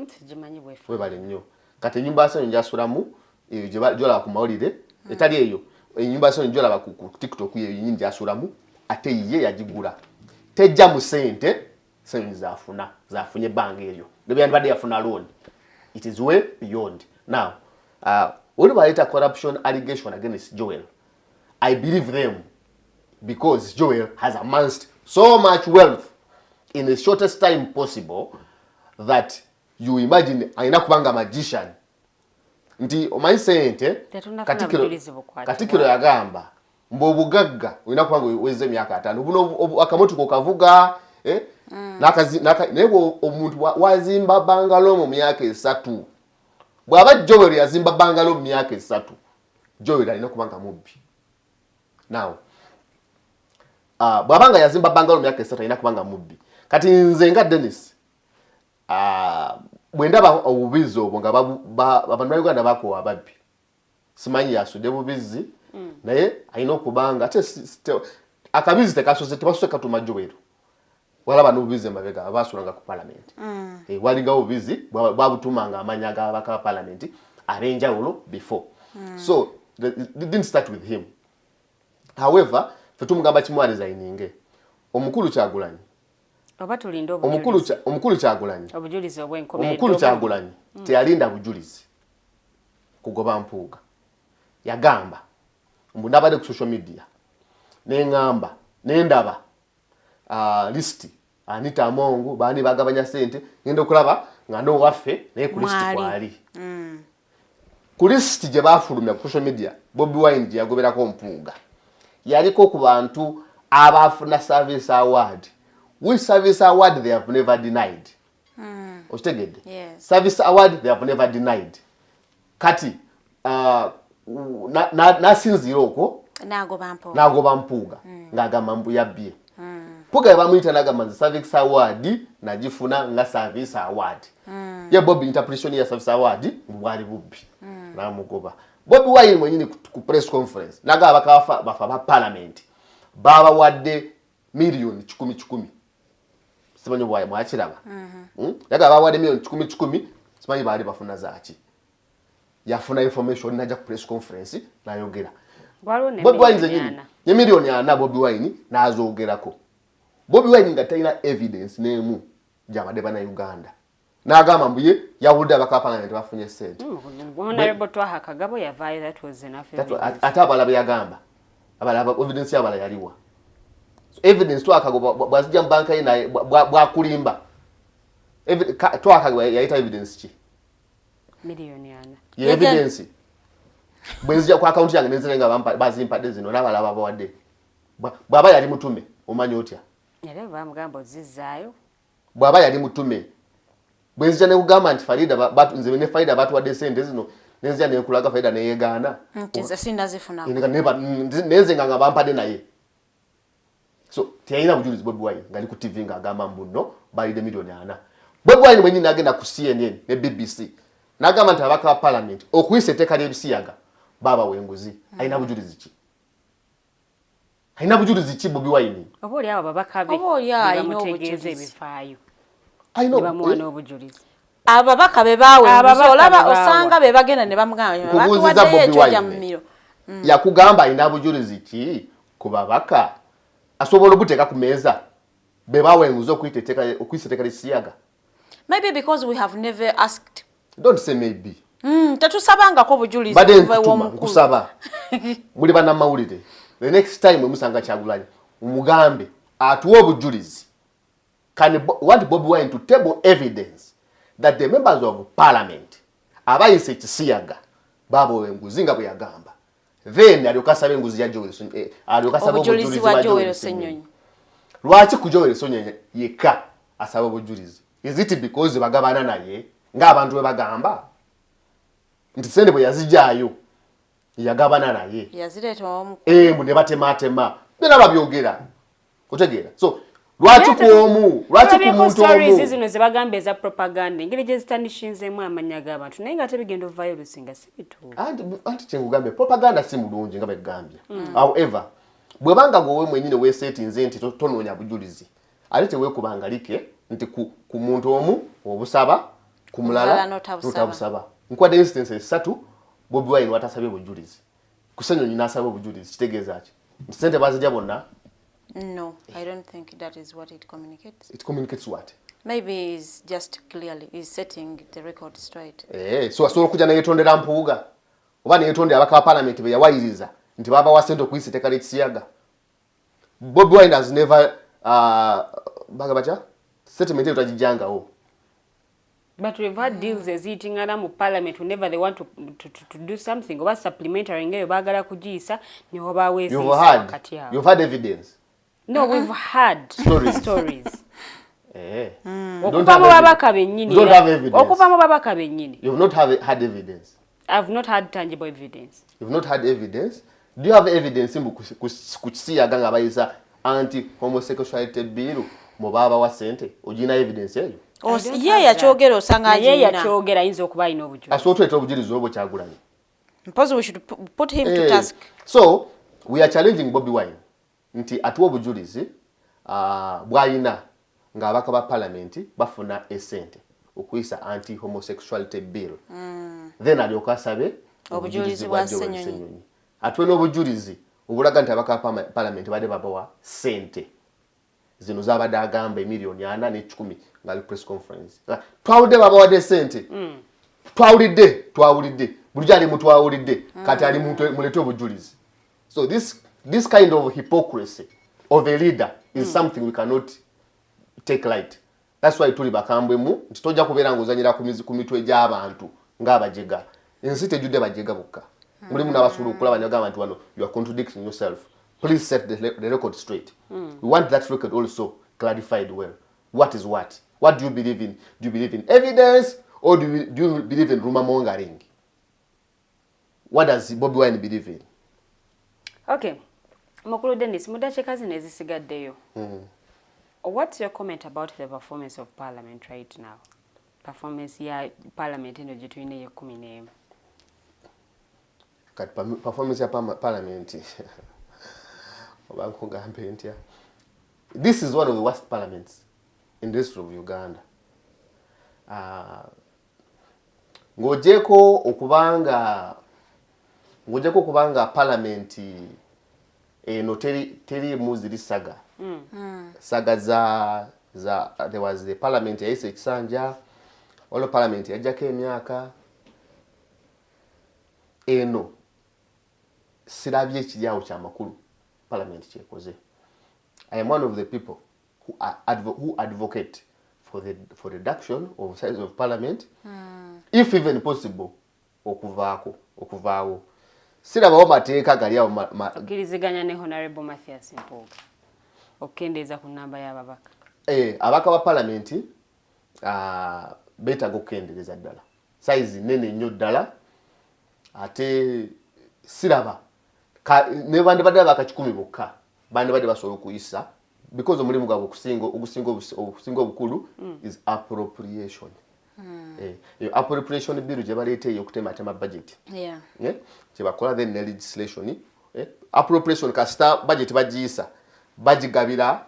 sijimanyi bwefu webale nnyo kati ennyumba yasenyu njasulamu eyo gyolaba ku mawulire etali eyo ennyumba yasenyu gyolaba ku TikTok eyo nyingi gyasulamu ate ye yagigula tejja mu ssente senyu zafunye ebbanga eyo nebyandibadde yafuna loan. It is way beyond. Now, what about a corruption allegation against Joel? I believe them because Joel has amassed so much wealth in the shortest time possible that you imagine aina kubanga magician. Nti omanyi sente katikiro yagamba mbobugagga olina kubanga weze emyaka 5 buno akamoto kavuga naye omuntu wazimba bangalo mu myaka 3 bw'aba Joel yazimba bangalo mu myaka 3 Joel alina kubanga mubbi. Now bw'abanga yazimba bangalo mu myaka 3 alina kubanga mubbi. Kati nze nga Dennis bwendaba obubizi obwo nga abantu ba Uganda bakowa babbi simanyi yasudde bubizi naye alina okubanga ate akabizi tekasoze tebasose katuma Joel walaba n'obubizi emabega abasulanga ku parliament walinga obubizi babutumanga amanya g'abaka parliament abenjawulo before so it didn't start with him. However fetumugamba kimu resigninge omukulu Kyagulanyi oba tulinda omukulu Kyagulanyi obujulizi obw'enkomerero omukulu Kyagulanyi teyalinda bujulizi kugoba mpuuga yagamba mbunabadde ku social media n'engamba n'endaba listi Anita Amongu bani bagabanya sente ngenda okulaba nga ndo waffe naye ku listi kwali ku listi gye bafulumya ku social media Bobi Wine gye yagoberako mpuuga yaliko ku bantu abafuna service award. Which service award they have never denied. Okitegedde? Yes. Service award they have never denied. Kati nasinzira okwo nagoba mpuuga ng'agamba mbu yabbye. Mpuuga bamuyita n'agamba nti service award nagifuna nga service award. Ye Bobi interpretation ya service award bwali bubbi namugoba. Bobi Wine mwenyini ku press conference n'agamba bafa ba parliament baba wadde million 10 simanyi bwaye mwakiraba yagaba wadde million 10 simanyi baali bafuna zaaki yafuna information najja ku press conference nayogera Bobi Wine zenyini ne million 4 Bobi Wine nazogerako Bobi Wine nga talina evidence n'emu gy'abadde bana Uganda n'agamba mbuye yawulidde abakapanga nti bafunye sente honorable Twaha Kagabo yavaayo that was enough ate abala yagamba abala evidence yabala yaliwa evidence Twaha Kagabo bwazijja mu banka ye naye bwakulimba Twaha Kagabo yayita evidence ki million yana ye evidence bwenzija ku account yange nenzirenga bazimpadde zino n'abala babawadde bwaba yali mutume omanyi otya yali bamugamba ozizaayo bwaba yali mutume bwenzija ne kugamba nti Farida nze ne Farida batuwadde sente zino nenzija ne kulaga Farida ne yegaana nze sindazifuna nenze nga bampadde naye so teyina bujulizi Bobi Wine ngali ku TV nga agamba mbuno balide million 4 Bobi Wine mwenyi nagenda ku CNN ne BBC nagamba nti abaka wa parliament okuyisa etteeka ly'ebisiyaga baba wenguzi alina bujulizi ki Bobi Wine oba oli abo babakabe bamutegeeza ebifaayo bamuwana obujulizi ababaka be bawe olaba osanga be bagenda ne bamugamba batuwaddeyo ekyo kya mmiro yakugamba alina bujulizi ki ku babaka asobola obuteeka ku meeza be bawenguza okuyisa etteeka ly'ekisiyaga maybe because we have never asked. Don't say maybe. Tetusabangako bujulizi kuva w'omukulu. Kusaba. Muli bannamawulire. The next time musanga Kyagulanyi umugambe atuwa obujulizi. Want Bobi Wine to table evidence that the members of parliament abayise ekisiyaga babo wenguzi nga bwe yagamba. Then aliyokasaba enguzi ya Joel aliyokasaba obujulizi wa Joel Ssenyonyi. Lwaki ku Joel Ssenyonyi yeka asaba obujulizi? Is it because bagabana naye ng'abantu bagamba nti sente bwe yazijjaayo yagabana naye yazireta omu ne batematema bena babyogera otegeera so lwaki ku muntu omu zino ze bagamba eza propaganda engeri gye zitanishinzemu amanya g'abantu naye nga tebigenda violence nga si bituufu anti kyengugambe propaganda si mulungi nga begambye however bwe banga gwowe mwenyine weesetinze nti tonoonya bujulizi ate teweekubanga like nti ku muntu omu obusaba kumulala notabusaba nkwade instances 3 Bobi Wine watasabye bujulizi kusenyo nasabye bujulizi kitegeeza ki sente bazijja bonna. No, I don't think that is what it communicates. It communicates what? Maybe it's just clearly is setting the record straight. So asobola kujja n'eyetondera mpuuga oba n'eyetondera abaka parliament be yawayiriza nti baba wa sente okuyisa ettaka ly'ekisiyaga. Bobi Wine has never bagabacha settlement eyo tagijjangawo. But we've had deals eziyitingana mu parliament whenever they want to do something oba supplementary ngayo baagala kugiisa ne wabaawo eziisa wakati awo. You've had evidence? No, we've had stories. Okuva mu babaka bennyini. Okuva mu babaka bennyini. You've not had evidence? I've not had tangible evidence. You've not had evidence? Do you have evidence ku kisiyaga nga bayisa anti-homosexuality bill mu baba wa sente? Ogina evidence eyo? Ye yakyogera osanga agina. Ye yakyogera ayinza okuba alina obujulizi. Asobola obujulizi obwo Kyagulanyi. Suppose we should put him to task. So, we are challenging Bobi Wine nti atuwa obujulizi bwayina nga abaka ba parliament bafuna esente okuyisa anti-homosexuality bill. Then alyoka asabe obujulizi bwa Ssenyonyi. Atuwe n'obujulizi obulaga nti abaka ba parliament badde babawa sente. Zino zabadde agamba emiliyoni 410 ngali press conference. Twawulidde babawadde sente. Twawulidde. Bulijja ali mutwawulidde. Kati ali mulete obujulizi. So this kind of hypocrisy of a leader is something we cannot take light. That's why tuli bakambwemu nti tojja kubeera ng'ozanyira ku mitwe gy'abantu ng'abajega. Ensi tejjudde bajega bokka. Mulimu n'abasobola okulaba ne bagamba nti wano you are contradicting yourself. Please set the record straight. We want that record also clarified well. What is what? What do you believe in? Do you believe in evidence or do you believe in rumor mongering? What does Bobi Wine believe in? Okay. Mukulu Dennis, mudakyeka zino ezisigaddeyo. What's your comment about the performance of Parliament right now? Performance ya Parliament eno gye tulina ey'ekumi. Kati performance ya Parliament obankugambe ntya. This is one of the worst parliaments in the history of Uganda. Ngojeko okubanga parliament eno teri muziri saga. Saga za there was the parliament yaise ekisanja, olwo parliament yajjako emyaka eno sirabye ekiryawo kyamakulu parliament kyekoze. I am one of the people who advocate for the reduction of size of parliament, if even possible, okuvaawo. Sirabawo mateeka gali awo okkiriziganya ne Honorable Mathias Mpuuga okukendeeza ku nnamba y'ababaka. Abaka ba parliament beetaaga okukendeeza ddala. Size nene nnyo ddala. Ate siraba ne bandi badde abaka 10 bokka bandi badde basobola okuyisa because omulimu gwabwe okusinga obukulu is appropriation. Appropriation bill gye baleeteeyo okutematema budget. Kye bakola then ne legislation. Appropriation kasita budget bagiyisa bagigabira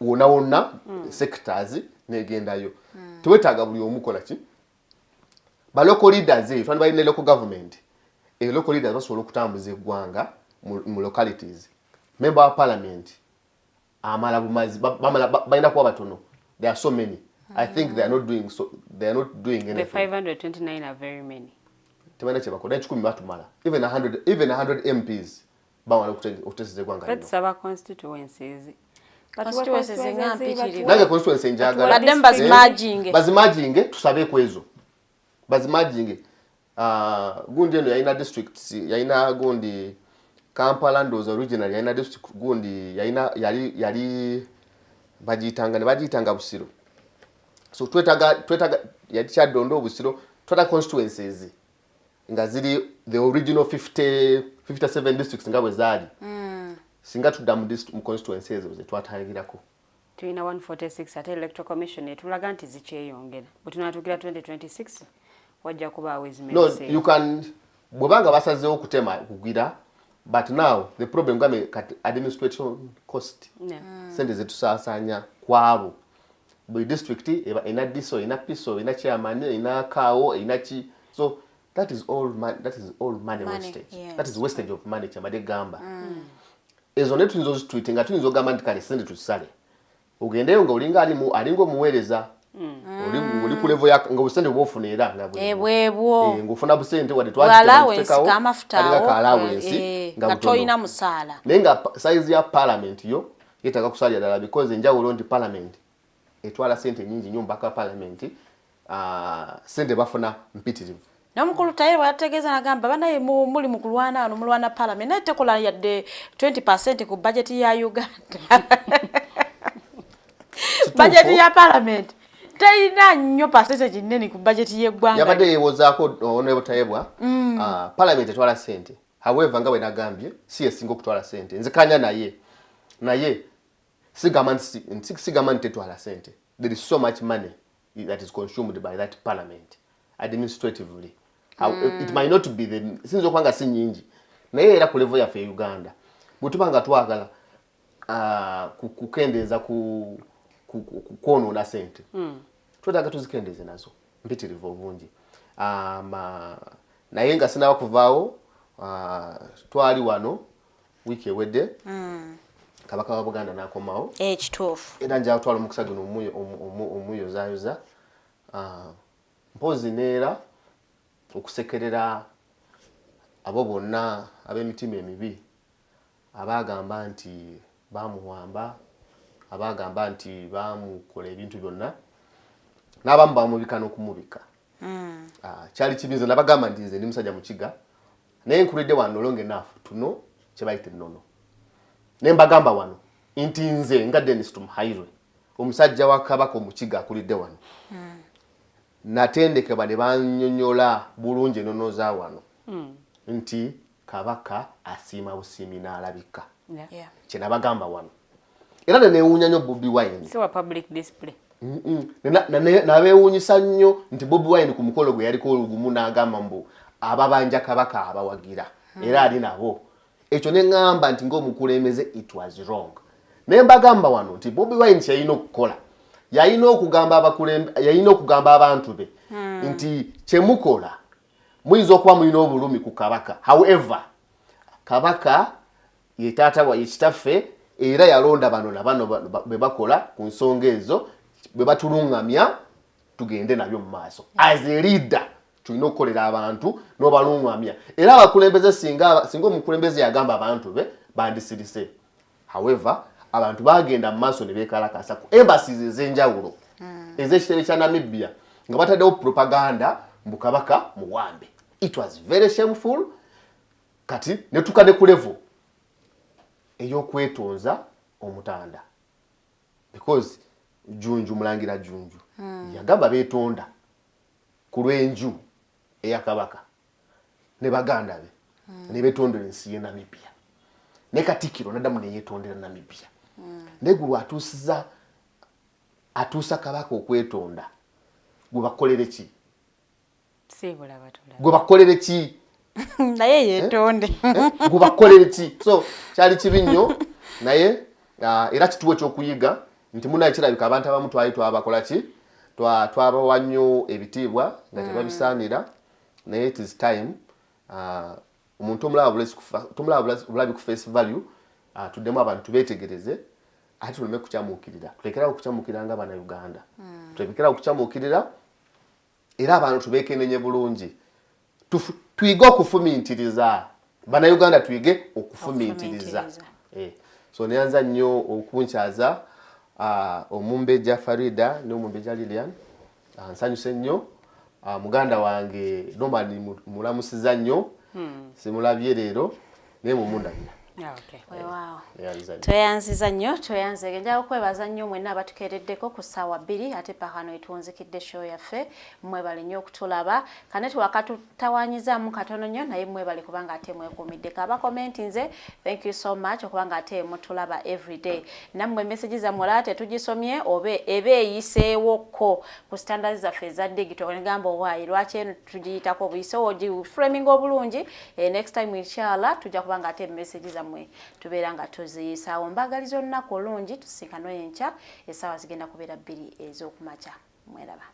wonna sectors negendayo. Twetaaga buli omukola ki ba local leaders twali ne local government. Local leaders basobola okutambuza eggwanga mu localities. Member of parliament amala bumazi balina kuba batono. There are so many. I think they are not doing anything. The 529 are very many. Tebana kye bakola 10 batumala. Even 100 MPs bawala okuteseza eggwanga. Let's have a constituencies. Constituencies ngampitirivu. Nange constituency njagala. Badem bazimajinge tusabe kwezo. Bazimajinge gundi eno yaina districts yaina gundi Kampala ndozo original yaina district gundi yaina yali bagitanga Busiro. So twetaga yali Kyadondo Busiro tweta constituencies nga ziri the original 57 districts nga bwe zaali. Singa tuddamu mu constituencies ze twatayagirako. Tulina 146 ate electoral commission etulaga nti zikyeyongera. Bwe tunatuukira 2026 wajja kubaawo ezimenyeseeyo. No, you can bwebanga basazeewo okutema kugira, but now the problem game kati administration cost. Sente zetusaasaanya kwabo buli district ina diso ina piso ina chairman ina kao ina chi so that is all money wastage. Yes. That is wastage of money chamade gamba. Ezo ne tuyinza ozitwite nga tuyinza ogamba nti kale sente tusale. Ogendeyo nga olinga alingo muweereza. Oli ku level ya nga busente bwofuna era nga bwebwo. Ngofuna busente wadde twatekawo kamafuta allowance nga toyina musala. Naye nga size ya parliament yo yetaaga kusalira ddala because enjawulo nti parliament etwala sente nyingi nnyo mpaka parliament sente bafuna mpitirivu. Nomukulu Tayagala yategeeza nagamba banaye muli mu kulwana wano mulwana parliament naye tekola yadde 20% ku budget ya Uganda. Budget ya parliament tayina nnyo percentage nene ku budget y'eggwanga. Yabadde yeewozaako Honorable Tayagala parliament etwala sente. However nga bwe nagambye si esinga okutwala sente. Nzikanya naye sigamba nti tetwala sente. There is so much money that is consumed by that parliament administratively. It might not be sinzo kwanga si nyingi naye era ku level ya fe Uganda butubanga twagala kukendeza kukono sente twetaaga tuzikendeze nazo mpitirivu obungi naye nga sinaba kuvaawo twali wano wiki ewedde kabaka wa Buganda n'akomawo ekituufu era njala twala omukisa guno omuyozayoza mpozi neera okusekerera abo bonna ab'emitima emibi abagamba nti bamuwamba abagamba nti bamukola ebintu byonna n'abamu bamubika n'okumubika kyali kibinza nabagamba nti nze ndi musajja mukiga naye nkulidde wano long enough tuno kye bayita ennono naye mbagamba wano nti nze nga Dennis Tumuhiarwe omusajja wa Kabaka omukiga akulidde wano natendekebwa ne bannyonnyola bulungi ennono za wano nti Kabaka asiima busiimi n'alabika kye nabagamba wano era neewuunya nnyo Bobi Wine si wa public display nabeewuunyisa nnyo nti Bobi Wine ku mukolo gwe yaliko olugumu n'agamba mbu ababanja Kabaka abawagira era ali nabo ekyo ne ŋŋamba nti ng'omukulembeze it was wrong naye mbagamba wano nti Bobi Wine kyalina okukola yalina okugamba abantu be nti kyemukola muyinza okuba mulina obulumi ku Kabaka however Kabaka ye taata wa kitaffe era yalonda bano na bano be bakola ku nsonga ezo be batulungamya tugende nabyo mu maaso as a leader tulina okukolera abantu n'obalungamya era abakulembeze singa omukulembeze yagamba abantu be bandisirise however abantu bagenda mu maaso ne beekalakaasa ku embassies ez'enjawulo ez'ekitebe kya Namibia nga bataddewo propaganda mbu Kabaka muwambe. It was very shameful kati ne tukade ku level ey'okwetonza omutanda because Junju mulangira Junju yagamba beetonda ku lw'enju eya Kabaka ne baganda be ne beetondera ensi ye Namibia ne Katikkiro naddamu ne yeetondera Namibia ne gwe atuusa Kabaka okwetonda gwe bakolere ki gwe bakolere ki naye yeetonde gwe bakolere ki so kyali kibi nnyo naye era kituwe ekyokuyiga nti munaye kirabika abantu abamu twali twabakola ki twabawa nnyo ebitiibwa nga tebabisaanira naye it is time omuntu tomulaba bulabi ku face value tuddemu abantu tubeetegereze ate tuleme kukyamuukirira tulekerawo okukyamuukirira nga Bannayuganda tulekerawo okukyamuukirira era abantu tubeekenenye bulungi tuyige okufumiitiriza Bannayuganda tuyige okufumiitiriza so neyanza nnyo okunkyaza Omumbejja Farida n'Omumbejja Lilian nsanyuse nnyo muganda wange normally mulamusiza nnyo simulabye leero naye mumundabira tweyanziza nnyo tweyanzege njaga okwebaza nnyo mwenna abatukeereddeko ku ssaawa 2 ate pakano etuwunzikidde show yaffe mwebale nnyo okutulaba kaneti wakatutawanyizaamu katono nnyo naye mwebale kubanga ate mwekuumiddeko abakomenti nze thank you so much okubanga ate mutulaba everyday nammwe message zammwe olaba tetugisomye obe eba eyiseewokko ku standards zaffe eza digital negamba owaayi lwaki eno tugiyitako obuyise ogiframing obulungi next time inshallah tujja kubanga ate message zammwe zammwe tubeera nga tuziyisaawo. Mbagaliza olunaku olungi, tusinkana enkya essaawa zigenda kubeera 2 ez'okumakya. Mweraba.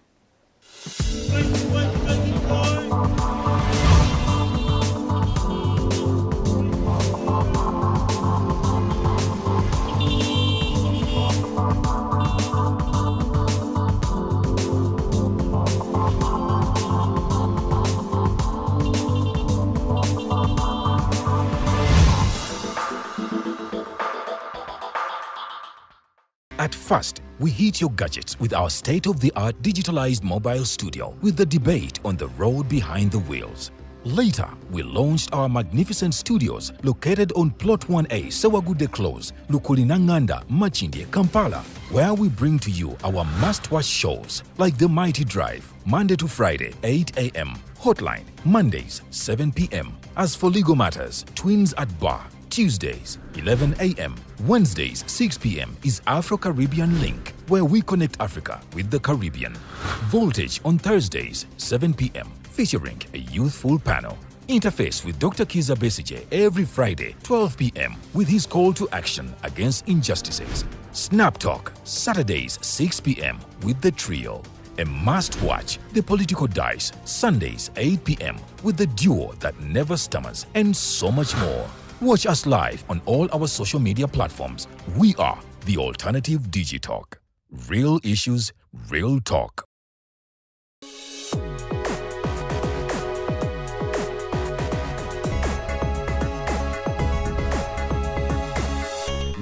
At first, we hit your gadgets with our state-of-the-art digitalized mobile studio with the debate on the road behind the wheels. Later, we launched our magnificent studios located on Plot 1A, Sewagudde Close, Lukulinanganda, Machindye, Kampala, where we bring to you our must-watch shows like The Mighty Drive, Monday to Friday, 8 a.m., Hotline, Mondays, 7 p.m. As for legal matters, Twins at Bar, Tuesdays, 11 a.m. Wednesdays, 6 p.m. is Afro-Caribbean Link, where we connect Africa with the Caribbean. Voltage on Thursdays, 7 p.m., featuring a youthful panel. Interface with Dr. Kiza Besije every Friday, 12 p.m. with his call to action against injustices. Snap Talk, Saturdays, 6 p.m. with the trio. A must-watch, The Political Dice, Sundays, 8 p.m. with the duo that never stammers, and so much more. Watch us live on all our social media platforms. We are The Alternative Digitalk. Real issues, real talk.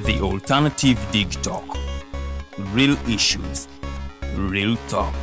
The Alternative Digitalk. Real issues, real talk.